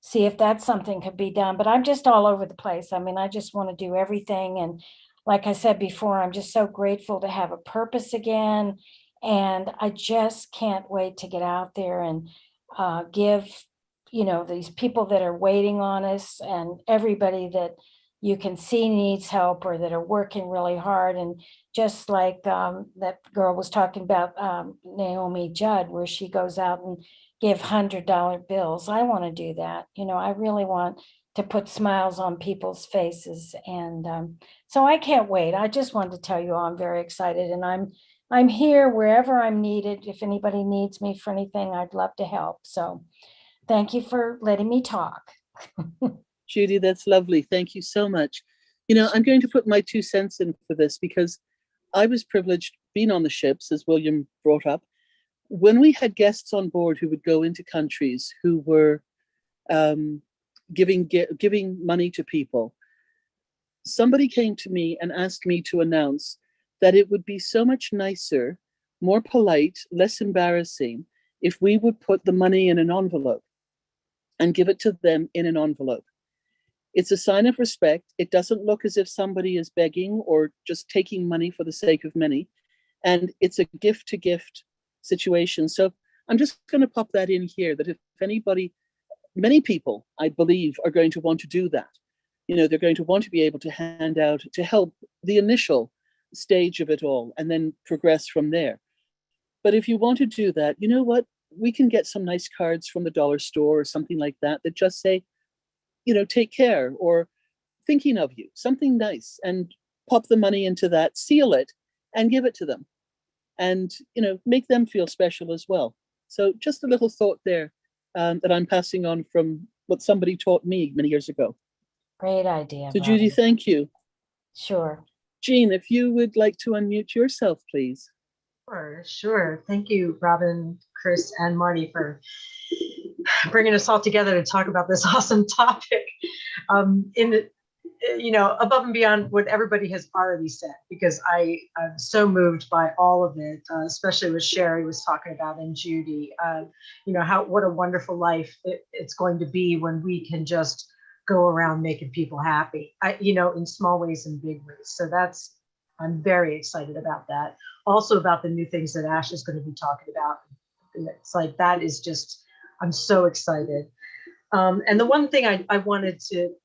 see if that's something could be done. But I'm just all over the place. I mean, I just want to do everything. And like I said before, I'm just so grateful to have a purpose again. And I just can't wait to get out there and give, these people that are waiting on us and everybody that you can see needs help or that are working really hard. And just like that girl was talking about, Naomi Judd, where she goes out and give $100 bills. I want to do that. I really want to put smiles on people's faces. And so I can't wait. I just wanted to tell you all I'm very excited and I'm here wherever I'm needed. If anybody needs me for anything, I'd love to help. So thank you for letting me talk. Judy, that's lovely. Thank you so much. I'm going to put my 2 cents in for this because I was privileged being on the ships, as William brought up. When we had guests on board who would go into countries who were giving money to people, somebody came to me and asked me to announce that it would be so much nicer, more polite, less embarrassing if we would put the money in an envelope and give it to them in an envelope. It's a sign of respect. It doesn't look as if somebody is begging or just taking money for the sake of money. And it's a gift to gift situation. So I'm just going to pop that in here that if anybody, many people, I believe, are going to want to do that. They're going to want to be able to hand out to help the initial stage of it all and then progress from there. But if you want to do that, you know what? We can get some nice cards from the dollar store or something like that that just say, take care or thinking of you, something nice, and pop the money into that, seal it, and give it to them. And, make them feel special as well. So just a little thought there that I'm passing on from what somebody taught me many years ago. Great idea. So Judy, Robin. thank you. Sure. Jean, if you would like to unmute yourself, please. Sure. Thank you, Robin, Chris, and Marty for bringing us all together to talk about this awesome topic. Above and beyond what everybody has already said, because I'm so moved by all of it, especially what Sherry was talking about and Judy. What a wonderful life it's going to be when we can just go around making people happy, in small ways and big ways. So I'm very excited about that. Also about the new things that Ash is going to be talking about. It's like, that is just, I'm so excited. And the one thing I wanted to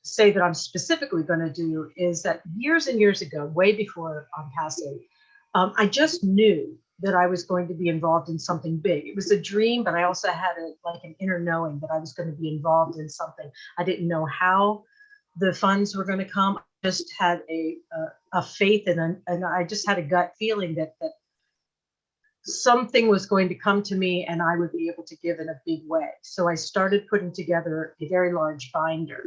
say that I'm specifically going to do is that years and years ago, way before I'm passing, I just knew that I was going to be involved in something big. It was a dream, but I also had an inner knowing that I was going to be involved in something. I didn't know how the funds were going to come. I just had a faith and I just had a gut feeling that something was going to come to me and I would be able to give in a big way. So I started putting together a very large binder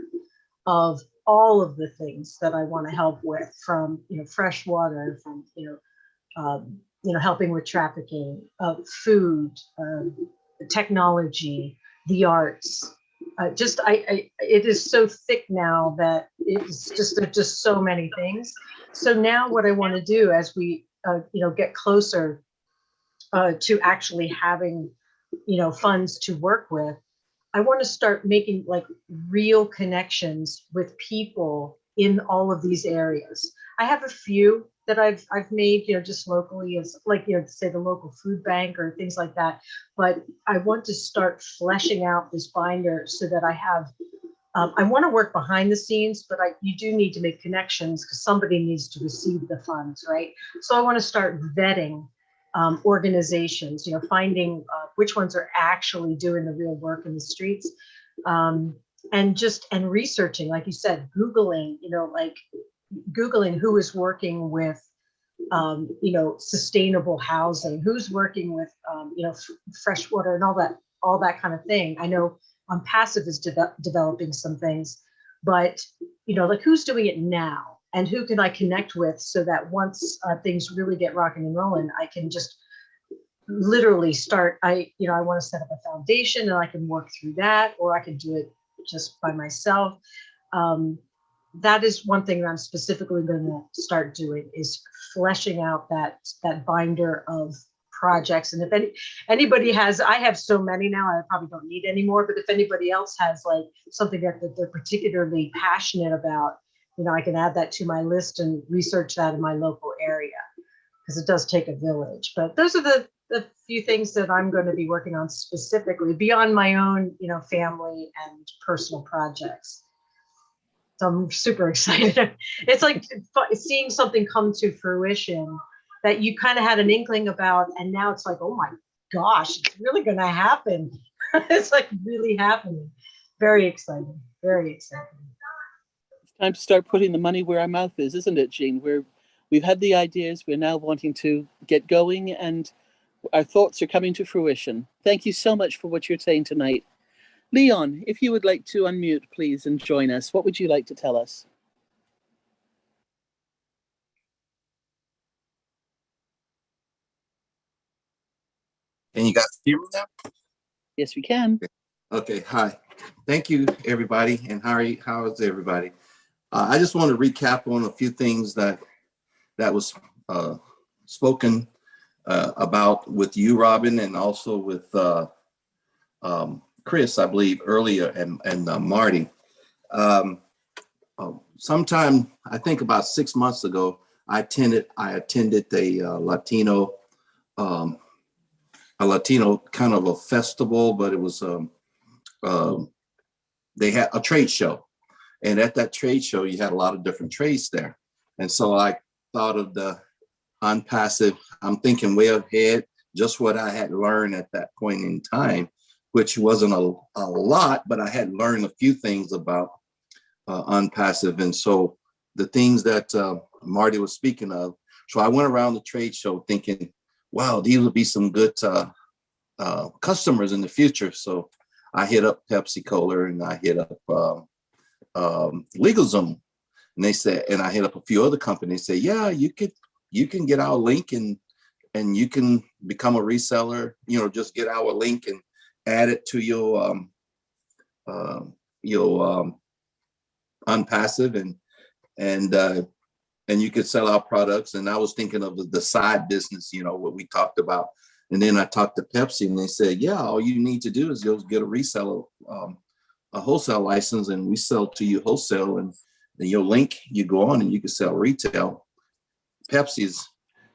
of all of the things that I want to help with, from fresh water, from helping with trafficking, food, technology, the arts. It is so thick now that there's just so many things. So now what I want to do as we get closer to actually having funds to work with, I want to start making real connections with people in all of these areas. I have a few that I've made, just locally, as say the local food bank or things like that. But I want to start fleshing out this binder so that I have, I want to work behind the scenes, but you do need to make connections because somebody needs to receive the funds, right? So I want to start vetting organizations, finding which ones are actually doing the real work in the streets, and researching, like you said, Googling, Googling who is working with, sustainable housing, who's working with, fresh water and all that kind of thing. I know Passive is developing some things, but, who's doing it now? And who can I connect with so that once things really get rocking and rolling, I can just literally start. I want to set up a foundation and I can work through that, or I can do it just by myself. That is one thing that I'm specifically going to start doing, is fleshing out that binder of projects. And if anybody has, I have so many now, I probably don't need any more, but if anybody else has something that they're particularly passionate about, I can add that to my list and research that in my local area, because it does take a village. But those are the few things that I'm going to be working on specifically beyond my own, family and personal projects. So I'm super excited. It's like seeing something come to fruition that you kind of had an inkling about, and now it's like, oh my gosh, it's really going to happen. It's really happening. Very exciting. Very exciting. Time to start putting the money where our mouth is, isn't it, Jean? We've had the ideas, we're now wanting to get going, and our thoughts are coming to fruition. Thank you so much for what you're saying tonight. Leon, if you would like to unmute, please, and join us, what would you like to tell us? Can you guys hear me now? Yes, we can. Okay, hi. Thank you, everybody. And how is everybody? I just want to recap on a few things that was spoken about with you, Robin, and also with Chris, I believe, earlier, and Marty. Sometime, I think about 6 months ago, I attended a Latino kind of a festival, but it was they had a trade show. And at that trade show, you had a lot of different trades there. And so I thought of the unpassive, I'm thinking way ahead, just what I had learned at that point in time, which wasn't a lot, but I had learned a few things about unpassive. And so the things that Marty was speaking of, so I went around the trade show thinking, wow, these would be some good customers in the future. So I hit up Pepsi Cola and I hit up LegalZoom. And they said, and I hit up a few other companies, say, yeah, you can get our link and you can become a reseller, just get our link and add it to your unpassive and you could sell our products. And I was thinking of the side business, what we talked about. And then I talked to Pepsi and they said, yeah, all you need to do is go get a reseller, a wholesale license, and we sell to you wholesale, and then your link, you go on and you can sell retail. Pepsi's,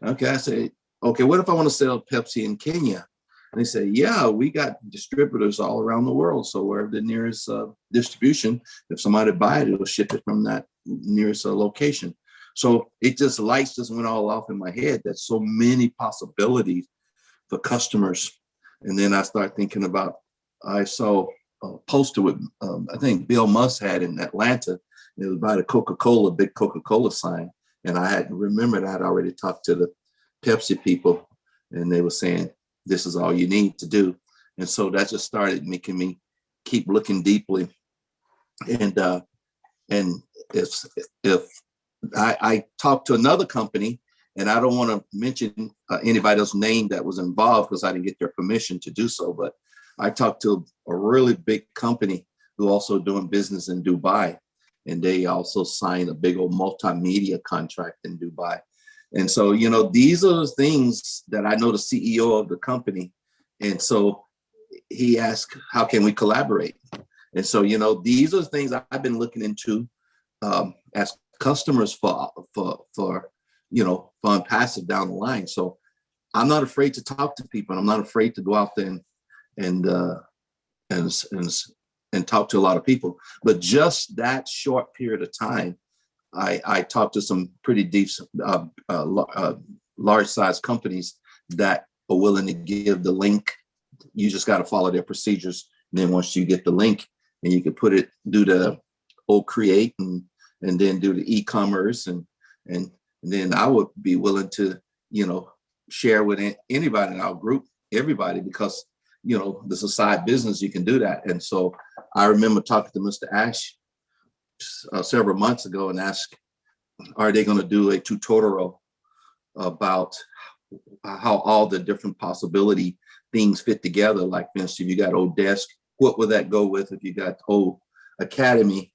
okay. I said, okay, what if I want to sell Pepsi in Kenya? And they say, yeah, we got distributors all around the world. So wherever the nearest distribution, if somebody buy it, it'll ship it from that nearest location. So it just lights just went all off in my head. There's so many possibilities for customers. And then I start thinking about, I saw a poster with, I think Bill Musk had in Atlanta. It was by the Coca-Cola, big Coca-Cola sign. And I had remembered I had already talked to the Pepsi people, and they were saying, this is all you need to do. And so that just started making me keep looking deeply. And if I talked to another company, and I don't want to mention anybody else's name that was involved because I didn't get their permission to do so, but I talked to a really big company who also doing business in Dubai, and they also signed a big old multimedia contract in Dubai. And so, these are the things that I know the CEO of the company. And so he asked, how can we collaborate? And so, these are the things I've been looking into as customers for Unpassive down the line. So I'm not afraid to talk to people. I'm not afraid to go out there and talk to a lot of people. But just that short period of time, I talked to some pretty deep, large size companies that are willing to give the link. You just got to follow their procedures. And then once you get the link, and you can do the old create and then do the e-commerce and then I would be willing to, share with anybody in our group, everybody, because, this is a side business, you can do that. And so I remember talking to Mr. Ash several months ago and asked, are they going to do a tutorial about how all the different possibility things fit together? Like, for instance, if you got old desk, what would that go with? If you got old academy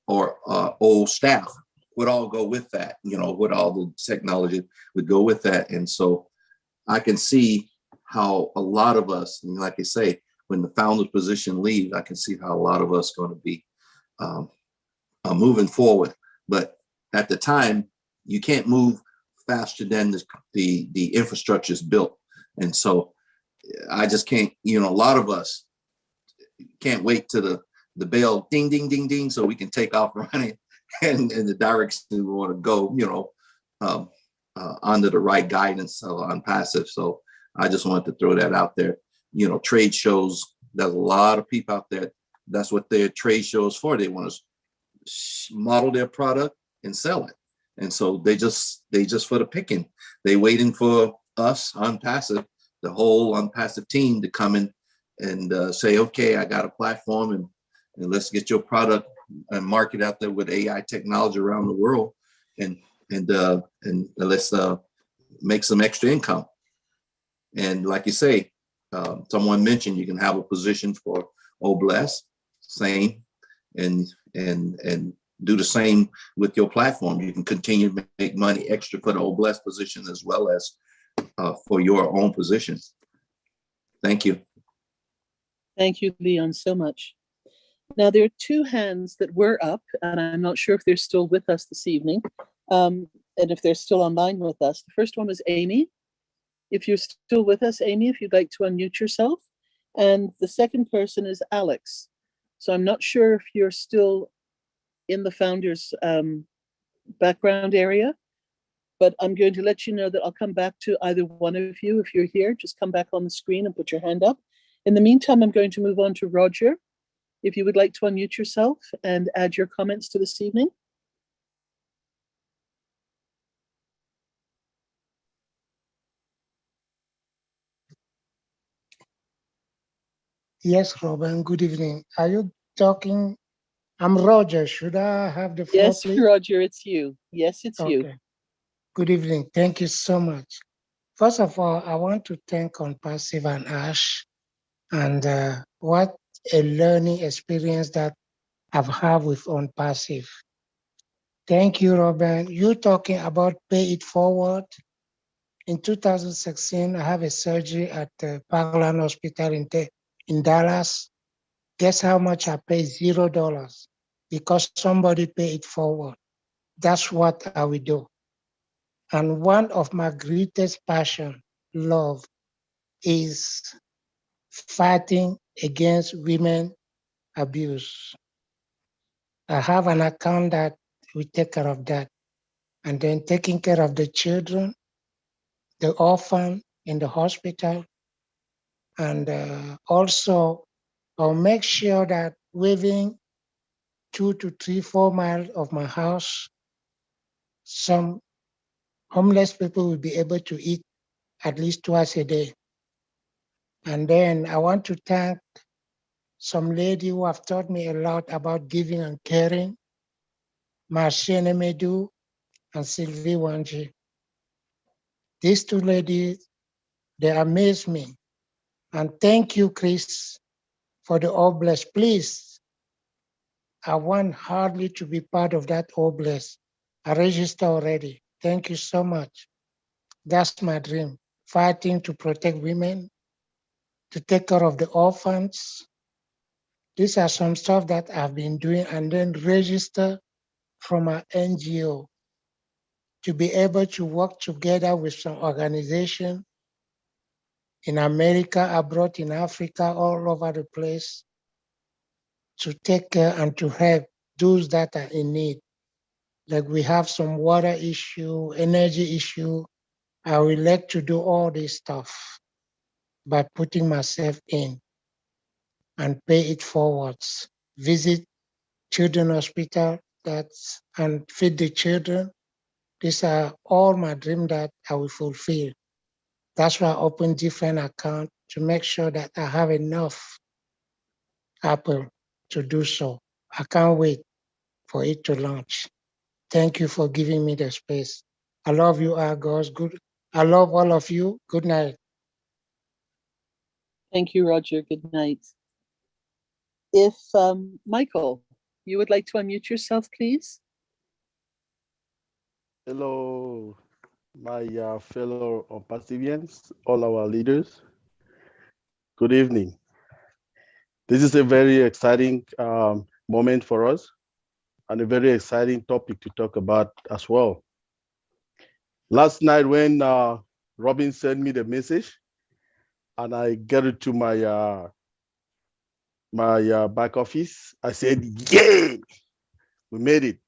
or old staff, would all go with that, what all the technology would go with that. And so I can see how a lot of us, and like I say, when the founder's position leaves, I can see how a lot of us are going to be moving forward. But at the time, you can't move faster than the infrastructure is built. And so I just can't, a lot of us can't wait to the bell ding, ding, ding, ding, so we can take off running and in the direction we want to go, under the right guidance on passive. So I just wanted to throw that out there. Trade shows, there's a lot of people out there. That's what their trade shows for. They want to model their product and sell it. And so they just for the picking. They waiting for us Unpassive, the whole Unpassive team to come in and say, okay, I got a platform and let's get your product and market out there with AI technology around the world, and let's make some extra income. And like you say, someone mentioned you can have a position for Oblast, same, and do the same with your platform. You can continue to make money extra for the Oblast position as well as for your own positions. Thank you. Thank you, Leon, so much. Now, there are two hands that were up, and I'm not sure if they're still with us this evening, and if they're still online with us. The first one was Amy. If you're still with us, Amy, if you'd like to unmute yourself. And the second person is Alex. So I'm not sure if you're still in the founder's background area, but I'm going to let you know that I'll come back to either one of you. If you're here, just come back on the screen and put your hand up. In the meantime, I'm going to move on to Roger. If you would like to unmute yourself and add your comments to this evening. Yes, Robin, good evening. Are you talking I'm Roger. Should I have the floor, Yes, please? Roger, it's you. Yes, it's you. Okay. Good evening. Thank you so much. First of all, I want to thank Unpassive and Ash, and what a learning experience that I've had with Unpassive. Thank you, Robin. You talking about pay it forward. In 2016, I have a surgery at the Parkland Hospital in Dallas. Guess how much I paid? $0 because somebody paid it forward. That's what I will do. And one of my greatest passion, love, is fighting against women abuse. I have an account that we take care of that. And then taking care of the children, the orphan in the hospital. And also, I'll make sure that within 2 to 3, 4 miles of my house, some homeless people will be able to eat at least twice a day. And then I want to thank some lady who have taught me a lot about giving and caring, Marciene Medu and Sylvie Wanji. These two ladies, they amaze me. And thank you, Chris, for the oblast. Please, I want hardly to be part of that oblast. I register already. Thank you so much. That's my dream, fighting to protect women, to take care of the orphans. These are some stuff that I've been doing, and then register from our NGO to be able to work together with some organization in America, abroad, in Africa, all over the place, to take care and to help those that are in need. Like we have some water issue, energy issue. I would like to do all this stuff by putting myself in and pay it forwards. Visit children hospital and feed the children. These are all my dreams that I will fulfill. That's why I open different accounts to make sure that I have enough Apple to do so. I can't wait for it to launch. Thank you for giving me the space. I love you, Argos. Good. I love all of you. Good night. Thank you, Roger. Good night. If Michael, you would like to unmute yourself, please. Hello, my fellow Unpassivians, all our leaders. Good evening. This is a very exciting moment for us and a very exciting topic to talk about as well. Last night when Robin sent me the message and I get it to my back office, I said, yay, we made it.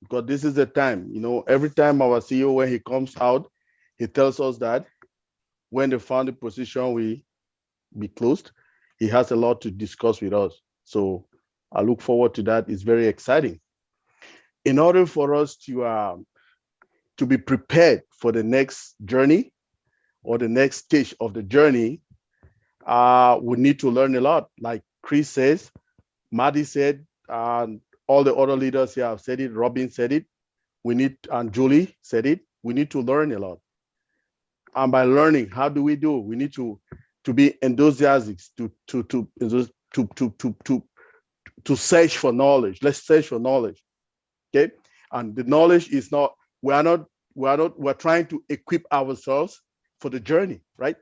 Because this is the time, every time our CEO, when he comes out, he tells us that when the founding position will be closed, he has a lot to discuss with us. So I look forward to that. It's very exciting. In order for us to be prepared for the next journey or the next stage of the journey, we need to learn a lot. Like Chris says, Marty said, and all the other leaders here have said it, Robin said it, and Julie said it, we need to learn a lot. And by learning, how do we do? We need to be enthusiastic, to search for knowledge. Let's search for knowledge. Okay. And the knowledge is not, we're trying to equip ourselves for the journey, right?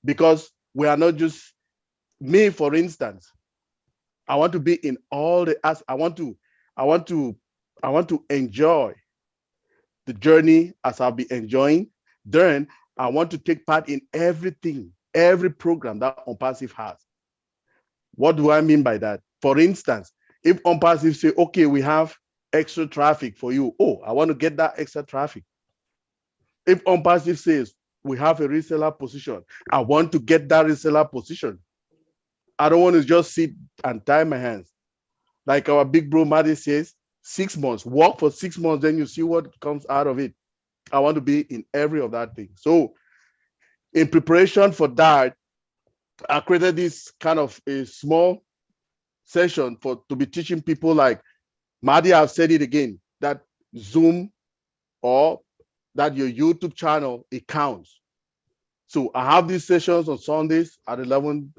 Because we are not just me, for instance. I want to be in all the I want to enjoy the journey as I'll be enjoying. Then I want to take part in everything, every program that Unpassive has. What do I mean by that? For instance, if Unpassive say, okay, we have extra traffic for you. Oh, I want to get that extra traffic. If Unpassive says, we have a reseller position, I want to get that reseller position. I don't want to just sit and tie my hands. Like our big bro Marty says, 6 months, work for 6 months, then you see what comes out of it. I want to be in every of that thing. So in preparation for that, I created this kind of a small session to be teaching people like Marty. I've said it again, that Zoom or that your YouTube channel, it counts. So I have these sessions on Sundays at 11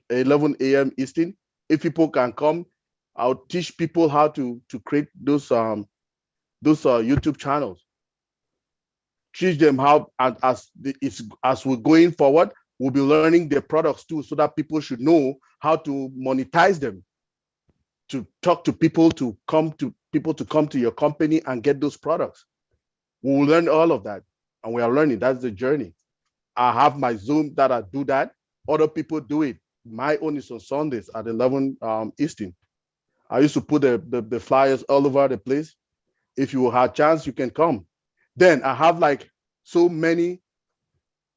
a.m. Eastern. If people can come, I'll teach people how to create those YouTube channels. Teach them how, and as we're going forward, we'll be learning their products too, so that people should know how to monetize them, to talk to people, to come to your company and get those products. We will learn all of that, and we are learning. That's the journey. I have my Zoom that I do that. Other people do it. My own is on Sundays at 11 Eastern. I used to put the flyers all over the place. If you have a chance, you can come. Then I have like so many.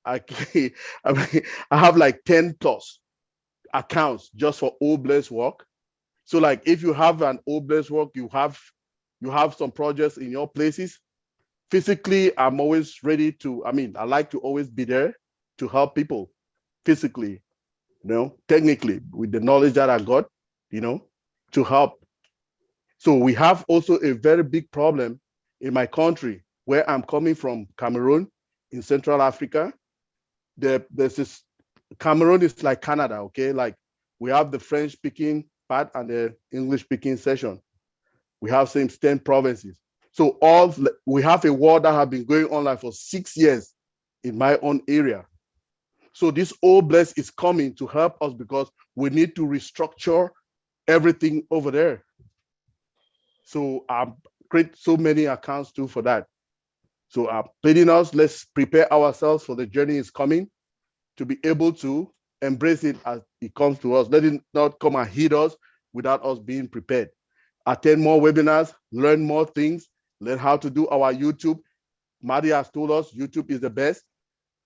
I have like 10 plus accounts just for Obla's work. So like if you have an Obla's work, you have some projects in your places. Physically, I'm always ready to, I like to always be there to help people physically, technically with the knowledge that I got, to help. So we have also a very big problem in my country where I'm coming from, Cameroon in Central Africa. There's this, Cameroon is like Canada, okay? Like we have the French speaking part and the English speaking section. We have same 10 provinces. So we have a war that has been going on like for 6 years in my own area. So this Oblast is coming to help us because we need to restructure everything over there. So I create so many accounts too for that. So I'm pleading us, let's prepare ourselves for the journey is coming, to be able to embrace it as it comes to us. Let it not come and hit us without us being prepared. Attend more webinars, learn more things, learn how to do our YouTube. Marty has told us YouTube is the best.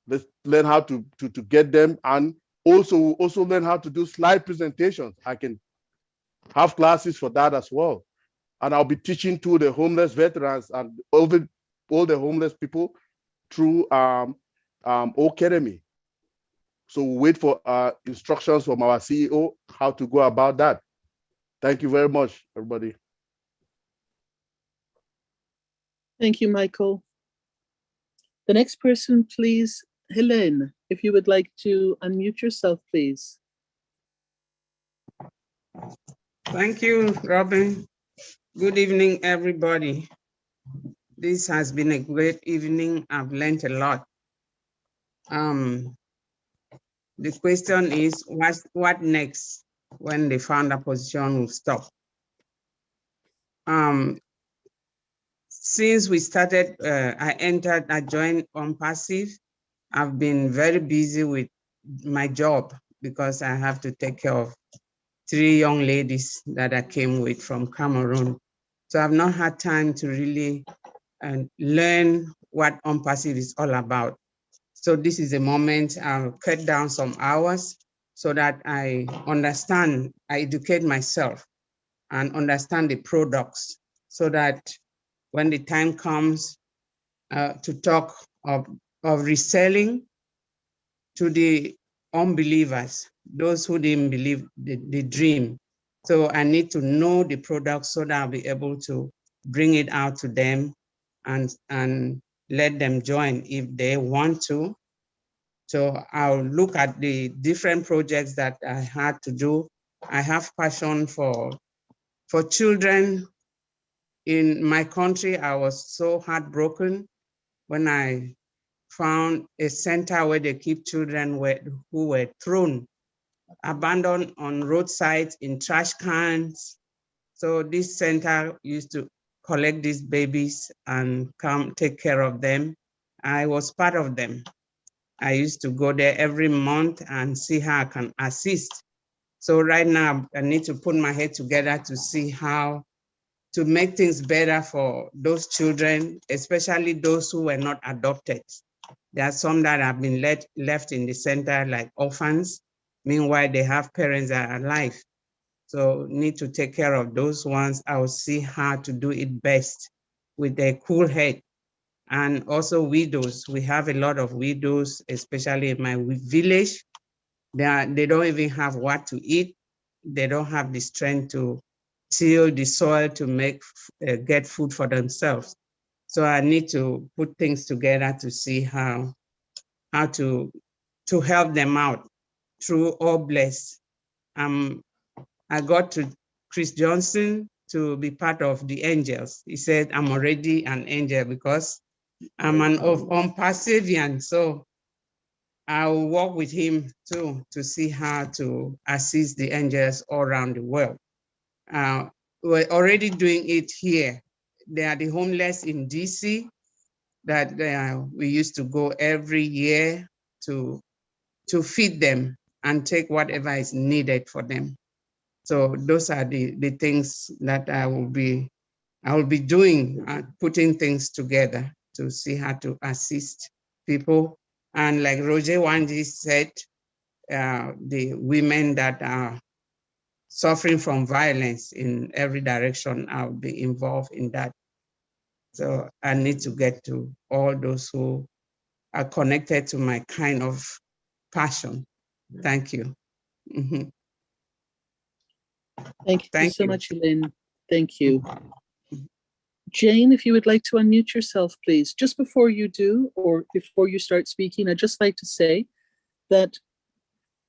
Let's learn how to get them, and also learn how to do slide presentations. I can have classes for that as well. And I'll be teaching to the homeless veterans and all the homeless people through Academy. So we'll wait for instructions from our CEO how to go about that. Thank you very much, everybody. Thank you, Michael. The next person, please, Helene, if you would like to unmute yourself, please. Thank you, Robin. Good evening, everybody. This has been a great evening. I've learned a lot. The question is, what next when the founder position will stop? Since we started, I joined OnPassive. I've been very busy with my job because I have to take care of 3 young ladies that I came with from Cameroon. So I've not had time to really learn what OnPassive is all about. So this is a moment I'll cut down some hours so that I understand, I educate myself and understand the products so that when the time comes to talk of reselling to the unbelievers, those who didn't believe the dream. So I need to know the product so that I'll be able to bring it out to them and let them join if they want to. So I'll look at the different projects that I had to do. I have passion for children. In my country, I was so heartbroken when I found a center where they keep children who were thrown, abandoned on roadsides in trash cans. So this center used to collect these babies and come take care of them. I was part of them. I used to go there every month and see how I can assist. So right now I need to put my head together to see how to make things better for those children, especially those who were not adopted. There are some that have been left in the center like orphans. Meanwhile, they have parents that are alive. So need to take care of those ones. I will see how to do it best with a cool head. And also widows. We have a lot of widows, especially in my village. They don't even have what to eat. they don't have the strength to till the soil to get food for themselves. So I need to put things together to see how to help them out through All Blessed. I got to Chris Johnson to be part of the angels. He said, I'm already an angel because I'm an Passivian. So I'll work with him too to see how to assist the angels all around the world. We're already doing it here. They are the homeless in DC that we used to go every year to feed them and take whatever is needed for them. So those are the things that I will be doing, putting things together to see how to assist people. And like Roger Wanji said, the women that are suffering from violence in every direction, I'll be involved in that. So I need to get to all those who are connected to my kind of passion. Thank you. Mm-hmm. Thank you so much, Elaine. Thank you. Jane, if you would like to unmute yourself, please. Just before you do, or before you start speaking, I'd just like to say that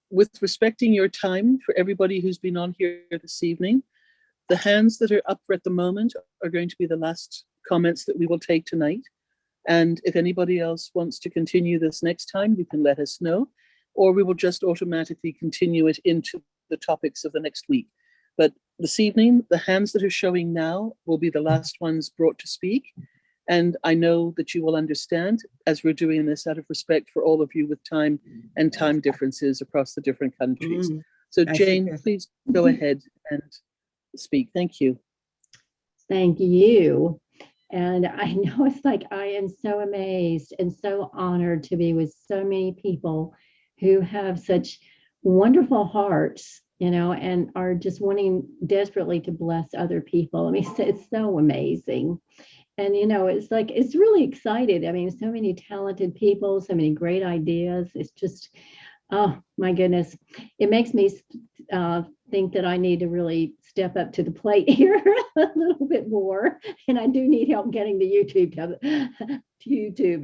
with respecting your time for everybody who's been on here this evening, the hands that are up at the moment are going to be the last comments that we will take tonight. And if anybody else wants to continue this next time, you can let us know, or we will just automatically continue it into the topics of the next week. But this evening, the hands that are showing now will be the last ones brought to speak. And I know that you will understand, as we're doing this out of respect for all of you with time and time differences across the different countries. So Jane, please go ahead and speak. Thank you. Thank you. And I know it's like I am so amazed and so honored to be with so many people who have such wonderful hearts, you know, and are just wanting desperately to bless other people. I mean, it's so amazing. And, you know, it's like, it's really excited. I mean, so many talented people, so many great ideas. It's just, oh my goodness. It makes me think that I need to really step up to the plate here a little bit more. And I do need help getting the YouTube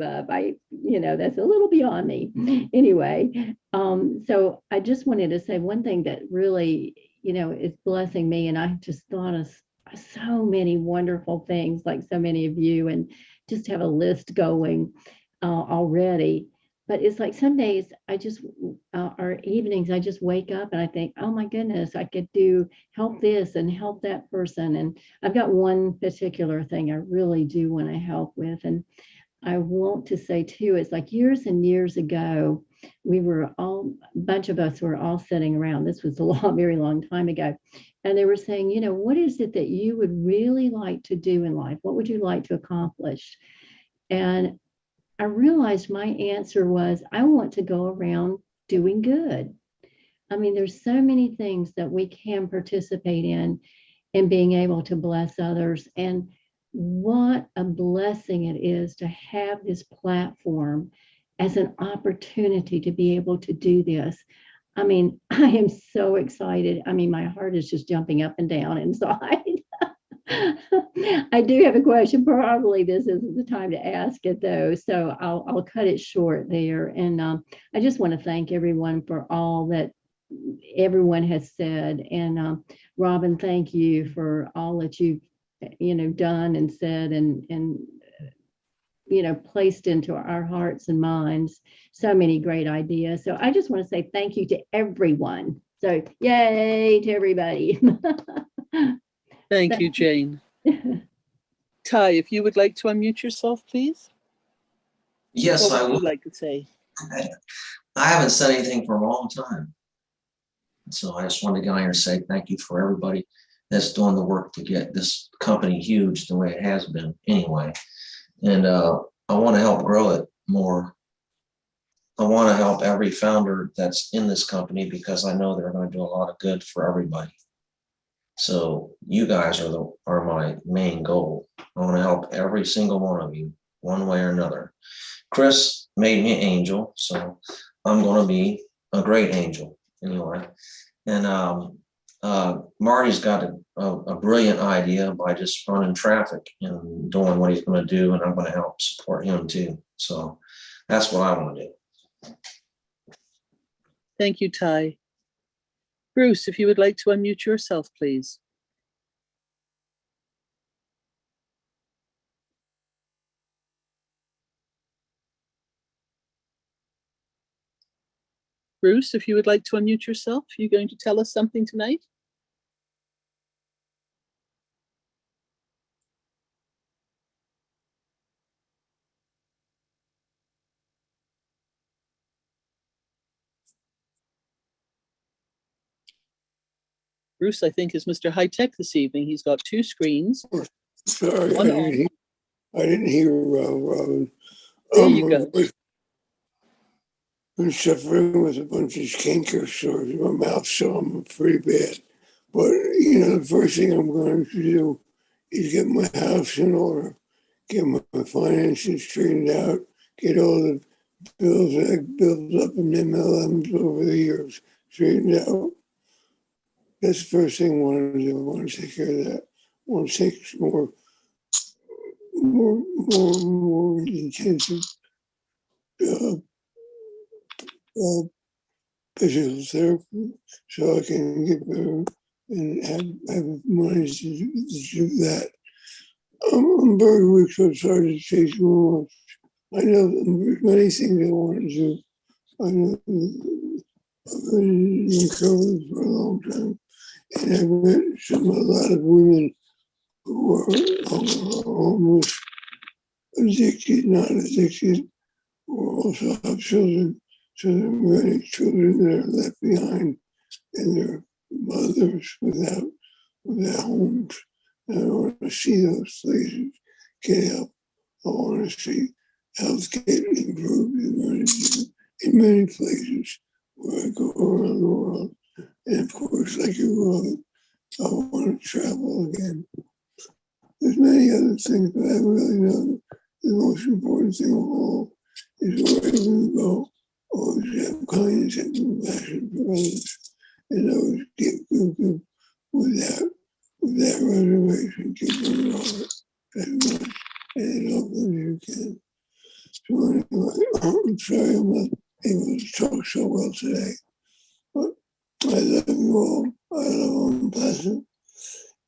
up. You know, that's a little beyond me. Anyway, so I just wanted to say one thing that really, you know, is blessing me. And I just thought of so many wonderful things, like so many of you, and just have a list going already. But it's like some days I just, or evenings, I just wake up and I think, oh my goodness, I could help this and help that person. And I've got one particular thing I really do want to help with. And I want to say too, it's like years and years ago, we were all, a bunch of us were all sitting around. This was a very long time ago. And they were saying, you know, what is it that you would really like to do in life? What would you like to accomplish? And I realized my answer was, I want to go around doing good. I mean, there's so many things that we can participate in being able to bless others. And what a blessing it is to have this platform as an opportunity to be able to do this. I mean, I am so excited. I mean, my heart is just jumping up and down inside. I do have a question. Probably this isn't the time to ask it though, so I'll cut it short there. And I just want to thank everyone for all that everyone has said. And Robin, thank you for all that you've done and said and placed into our hearts and minds. So many great ideas. So I just want to say thank you to everyone. So yay to everybody. Thank you, Jane. Ty, if you would like to unmute yourself, please. Yes, I would. What would you like to say? I haven't said anything for a long time. So I just wanted to get on here and say thank you for everybody that's doing the work to get this company huge the way it has been anyway. And I want to help grow it more. I want to help every founder that's in this company because I know they're going to do a lot of good for everybody. So you guys are my main goal. I want to help every single one of you, one way or another. Chris made me an angel, so I'm going to be a great angel anyway. And Marty's got a brilliant idea by just running traffic and doing what he's going to do, and I'm going to help support him too. So that's what I want to do. Thank you, Ty. Bruce, if you would like to unmute yourself, please. Bruce, if you would like to unmute yourself, you're going to tell us something tonight? Bruce, I think, is Mr. High Tech this evening. He's got two screens. Sorry, I didn't hear Robin. There you go. I'm suffering with a bunch of canker sores in my mouth, so I'm pretty bad. But, you know, the first thing I'm going to do is get my house in order, get my finances straightened out, get all the bills that I built up in MLMs over the years straightened out. That's the first thing I want to do. I want to take care of that. I want to take some more intensive physical therapy so I can get better and have money to do that. I'm very weak, so it's hard to say too much. I know there's many things I want to do. I know I've been in recovery for a long time, and I've met a lot of women who are homeless, addicted, not addicted, who also have children. So there are many children that are left behind and their mothers without homes. And I want to see those places get help. I want to see health get improved in many places where I go around the world. And of course, like you, Robin, I want to travel again. There's many other things, but I really know the most important thing of all is wherever you go, always have kindness and compassion for others, and always give without reservation, give them all as much and as often as you can. So anyway, I'm sorry I'm not able to talk so well today, but I love you all. I love Unpleasant.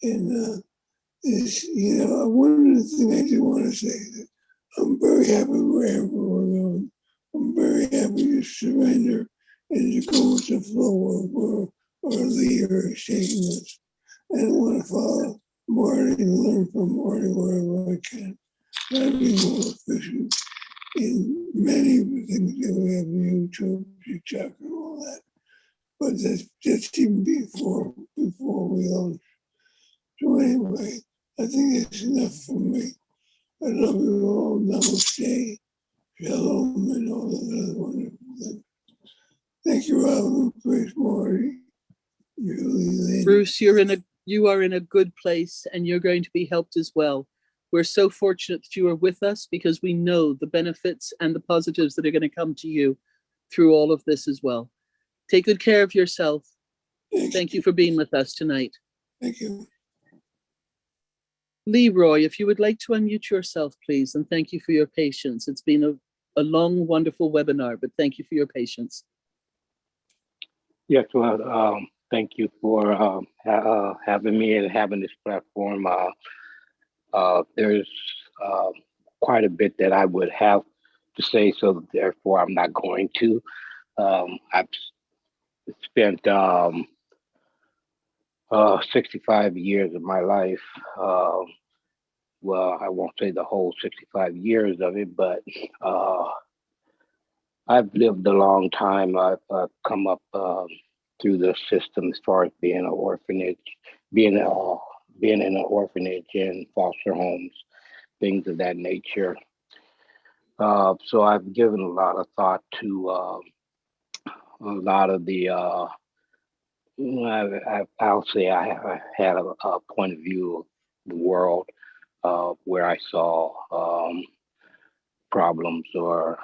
And you know, one of the things I do want to say is that I'm very happy wherever we're going. I'm very happy to surrender and to go with the flow of where our leader is taking us. And I want to follow Marty and learn from Marty wherever I can. Try to be more efficient in many of the things that we have YouTube, TikTok, and all that. But that's just even before we launch. So anyway, I think it's enough for me. I love you all. Namaste, shalom, and all those other wonderful things. Thank you, Robin. Praise Marty. Bruce, you are in a good place, and you're going to be helped as well. We're so fortunate that you are with us because we know the benefits and the positives that are going to come to you through all of this as well. Take good care of yourself. Thank you for being with us tonight. Thank you. Leroy, if you would like to unmute yourself, please, and thank you for your patience. It's been a long, wonderful webinar, but thank you for your patience. Yes, well, thank you for having me and having this platform. There's quite a bit that I would have to say, so therefore I'm not going to. I've spent 65 years of my life. Well, I won't say the whole 65 years of it, but I've lived a long time. I've come up through the system as far as being an orphanage, being in an orphanage and foster homes, things of that nature. So I've given a lot of thought to a lot of the, I'll say I had a point of view of the world where I saw problems or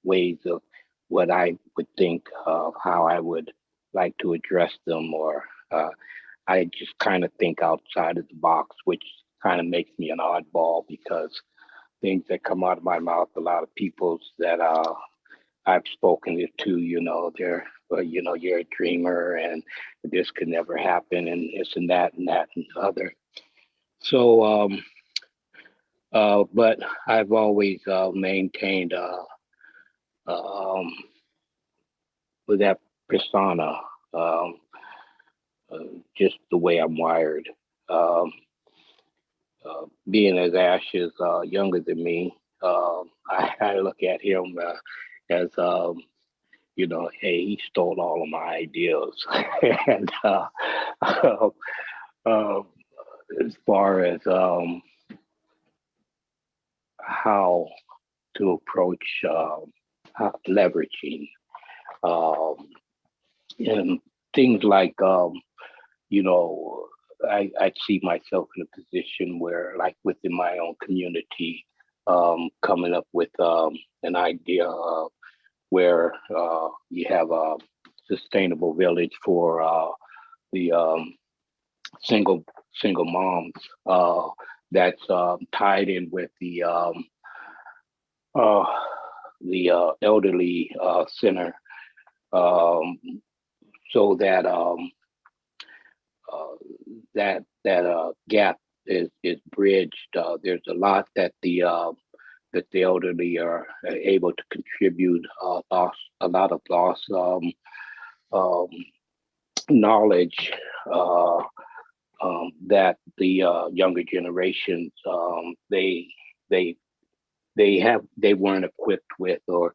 ways of what I would think of how I would like to address them or I just kind of think outside of the box, which kind of makes me an oddball because things that come out of my mouth, a lot of people's that I've spoken it to, they're, well, you're a dreamer and this could never happen and this and that and that and the other. So, but I've always maintained with that persona, just the way I'm wired. Being as Ash is younger than me, I look at him as, hey, he stole all of my ideas. And as far as how to approach leveraging and things like, I see myself in a position where, like within my own community, coming up with an idea of where you have a sustainable village for the single moms that's tied in with the elderly center, so that that gap is bridged. There's a lot that the elderly are able to contribute, a lot of lost knowledge that the younger generations they weren't equipped with, or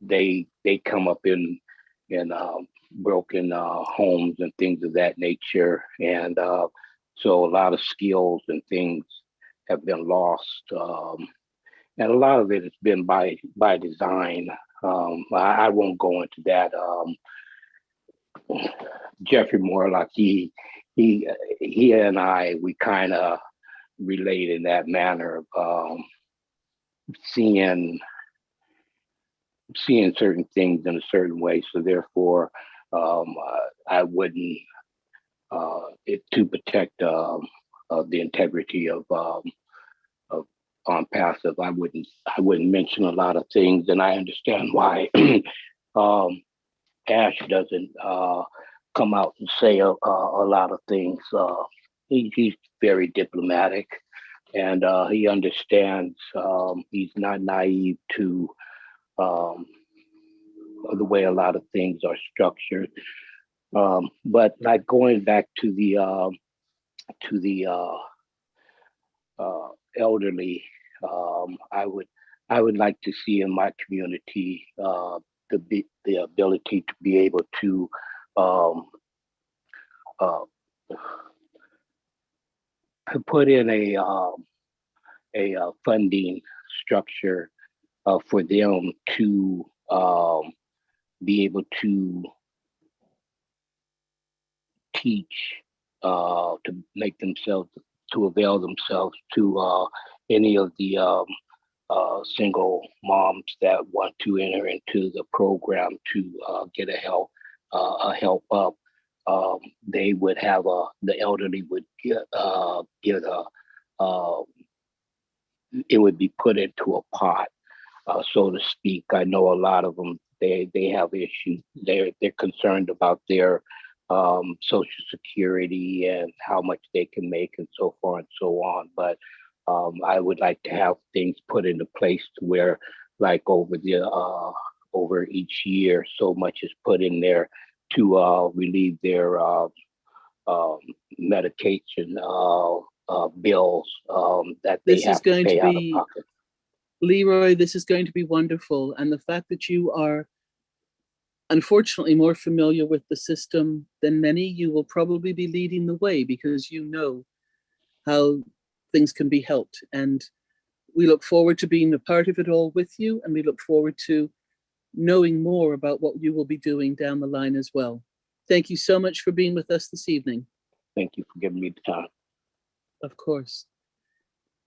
they come up in broken homes and things of that nature, and so a lot of skills and things have been lost, and a lot of it has been by design. I won't go into that. Jeffrey Morlock, he and we kind of relate in that manner of seeing certain things in a certain way. So therefore, I wouldn't, to protect the integrity of on passive, I wouldn't mention a lot of things, and I understand why Ash doesn't come out and say a lot of things. He's very diplomatic, and he understands. He's not naive to the way a lot of things are structured. But like going back to the elderly, I would like to see in my community the ability to be able to put in a funding structure for them to be able to teach, to make themselves, to avail themselves to any of the single moms that want to enter into the program to get a help up. They would have the elderly would get it would be put into a pot, so to speak. I know a lot of them, they have issues. They're concerned about their Social Security and how much they can make and so forth and so on. But I would like to have things put into place to where, like over each year, so much is put in there to relieve their medication bills that they This have is going to pay to out of be, pocket. Leroy, this is going to be wonderful. And the fact that you are unfortunately more familiar with the system than many, you will probably be leading the way because you know how things can be helped. And we look forward to being a part of it all with you. And we look forward to knowing more about what you will be doing down the line as well. Thank you so much for being with us this evening. Thank you for giving me the time. Of course.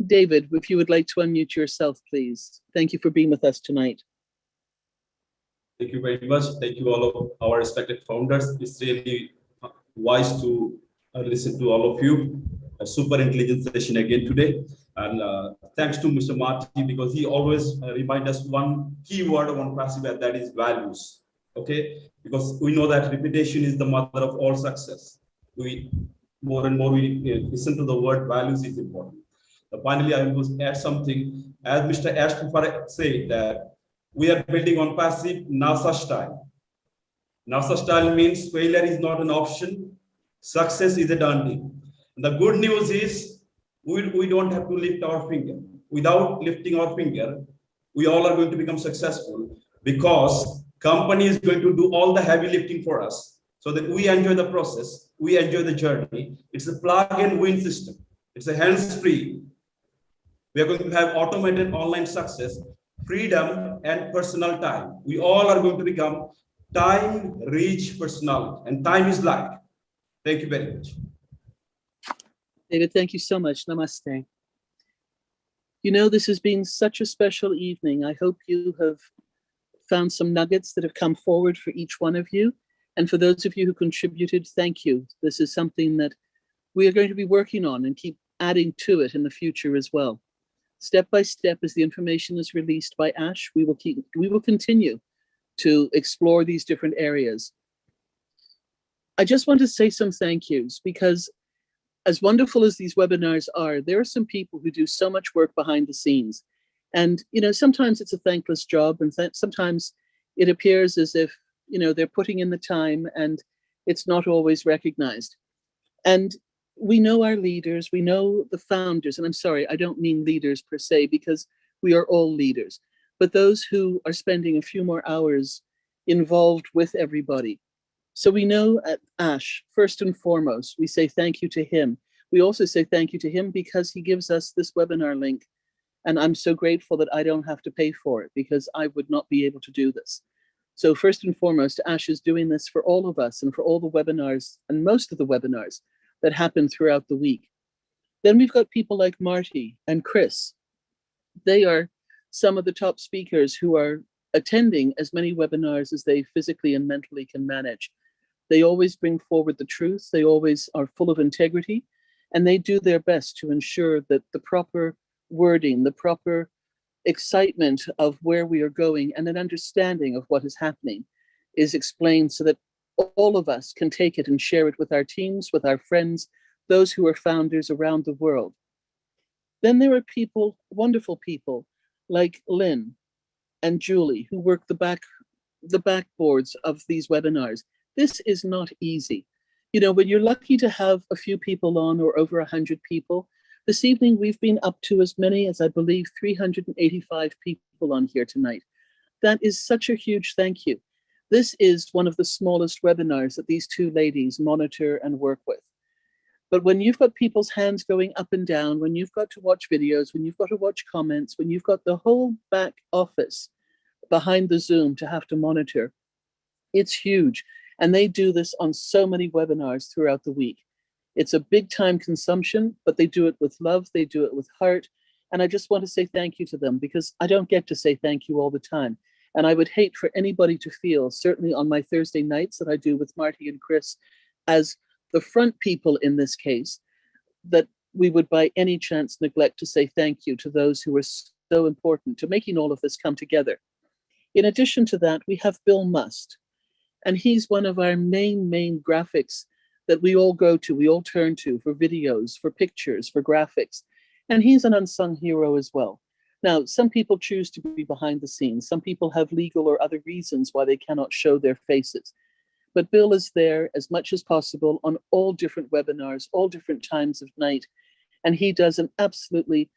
David, if you would like to unmute yourself, please. Thank you for being with us tonight. Thank you very much. Thank you all of our respected founders. It's really wise to listen to all of you. A super intelligent session again today. And thanks to Mr. Marty, because he always reminds us one key word on passive, and that is values. Okay, because we know that repetition is the mother of all success. We more and more we listen to the word values is important. Finally, I will add something. As Mr. Ashton said, that we are building on passive NASA style. NASA style means failure is not an option. Success is a done deal. The good news is we don't have to lift our finger. Without lifting our finger, we all are going to become successful because company is going to do all the heavy lifting for us so that we enjoy the process, we enjoy the journey. It's a plug and win system. It's a hands-free. We are going to have automated online success, freedom, and personal time. We all are going to become time-rich personality, and time is life. Thank you very much. David, thank you so much. Namaste. You know, this has been such a special evening. I hope you have found some nuggets that have come forward for each one of you. And for those of you who contributed, thank you. This is something that we are going to be working on and keep adding to it in the future as well. Step by step, as the information is released by Ash, we will continue to explore these different areas. I just want to say some thank yous, because as wonderful as these webinars are, there are some people who do so much work behind the scenes. And, you know, sometimes it's a thankless job, and sometimes it appears as if, you know, they're putting in the time and it's not always recognized. And we know our leaders, we know the founders, and I'm sorry, I don't mean leaders per se, because we are all leaders, but those who are spending a few more hours involved with everybody. So we know at Ash, first and foremost, we say thank you to him. We also say thank you to him because he gives us this webinar link. And I'm so grateful that I don't have to pay for it, because I would not be able to do this. So first and foremost, Ash is doing this for all of us and for all the webinars and most of the webinars that happen throughout the week. Then we've got people like Marty and Chris. They are some of the top speakers who are attending as many webinars as they physically and mentally can manage. They always bring forward the truth. They always are full of integrity, and they do their best to ensure that the proper wording, the proper excitement of where we are going and an understanding of what is happening is explained so that all of us can take it and share it with our teams, with our friends, those who are founders around the world. Then there are people, wonderful people like Lynn and Julie, who work the backboards of these webinars. This is not easy. You know, when you're lucky to have a few people on or over 100 people, this evening we've been up to as many as, I believe, 385 people on here tonight. That is such a huge thank you. This is one of the smallest webinars that these two ladies monitor and work with. But when you've got people's hands going up and down, when you've got to watch videos, when you've got to watch comments, when you've got the whole back office behind the Zoom to have to monitor, it's huge. And they do this on so many webinars throughout the week. It's a big time consumption, but they do it with love, they do it with heart. And I just want to say thank you to them, because I don't get to say thank you all the time. And I would hate for anybody to feel, certainly on my Thursday nights that I do with Marty and Chris, as the front people in this case, that we would by any chance neglect to say thank you to those who are so important to making all of this come together. In addition to that, we have Bill Must, and he's one of our main graphics that we all go to, we all turn to for videos, for pictures, for graphics. And he's an unsung hero as well. Now, some people choose to be behind the scenes. Some people have legal or other reasons why they cannot show their faces. But Bill is there as much as possible on all different webinars, all different times of night. And he does an absolutely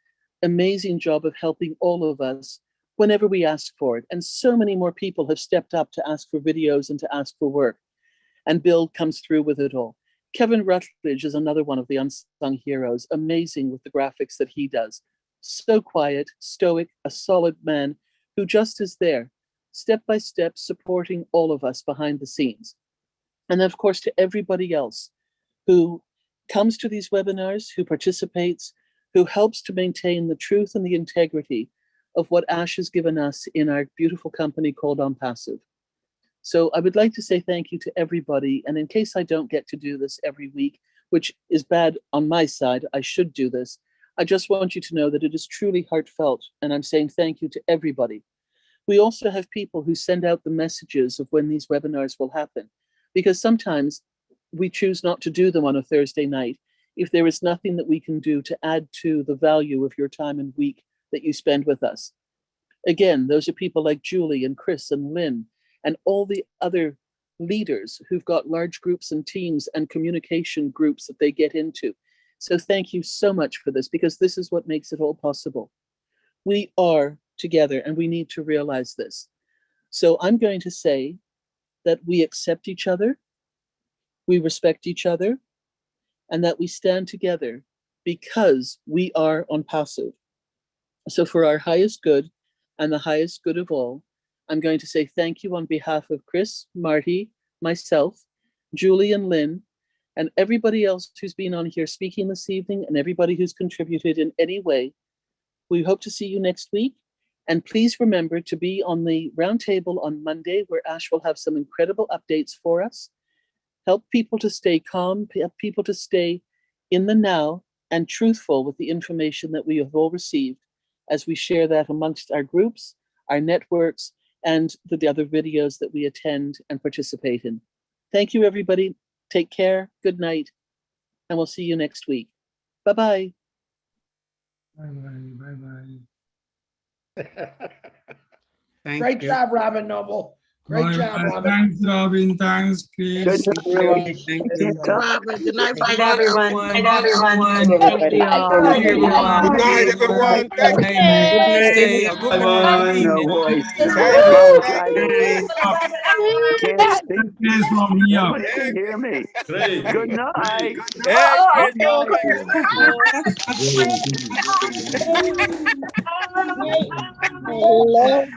amazing job of helping all of us whenever we ask for it. And so many more people have stepped up to ask for videos and to ask for work. And Bill comes through with it all. Kevin Rutledge is another one of the unsung heroes, amazing with the graphics that he does. So quiet, stoic, a solid man who just is there, step by step, supporting all of us behind the scenes. And of course, to everybody else who comes to these webinars, who participates, who helps to maintain the truth and the integrity of what Ash has given us in our beautiful company called On Passive. So I would like to say thank you to everybody. And in case I don't get to do this every week, which is bad on my side, I should do this. I just want you to know that it is truly heartfelt. And I'm saying thank you to everybody. We also have people who send out the messages of when these webinars will happen, because sometimes we choose not to do them on a Thursday night if there is nothing that we can do to add to the value of your time and week that you spend with us. Again, those are people like Julie and Chris and Lynn and all the other leaders who've got large groups and teams and communication groups that they get into. So thank you so much for this, because this is what makes it all possible. We are together and we need to realize this. So I'm going to say that we accept each other, we respect each other, and that we stand together because we are on passive. So for our highest good and the highest good of all, I'm going to say thank you on behalf of Chris, Marty, myself, Julie and Lynn, and everybody else who's been on here speaking this evening and everybody who's contributed in any way. We hope to see you next week. And please remember to be on the roundtable on Monday, where Ash will have some incredible updates for us. Help people to stay calm, help people to stay in the now and truthful with the information that we have all received as we share that amongst our groups, our networks, and the other videos that we attend and participate in. Thank you, everybody. Take care. Good night. And we'll see you next week. Bye-bye. Bye-bye. Bye-bye. Thank Great you. job, Robin Noble. Great job, Robin. Thanks, Robin. Thanks, Chris. Thank you. Thank you. Good night, Good night, everyone. Good night, everyone. Thank you all. Thank you, everyone. Good night, everyone. Thank you. Good night. Bye bye. No voice. Thank Long you. time no Night. can't speak. Yes, from here. Nobody can hear me. Great. Good night. Hey, Good night. I love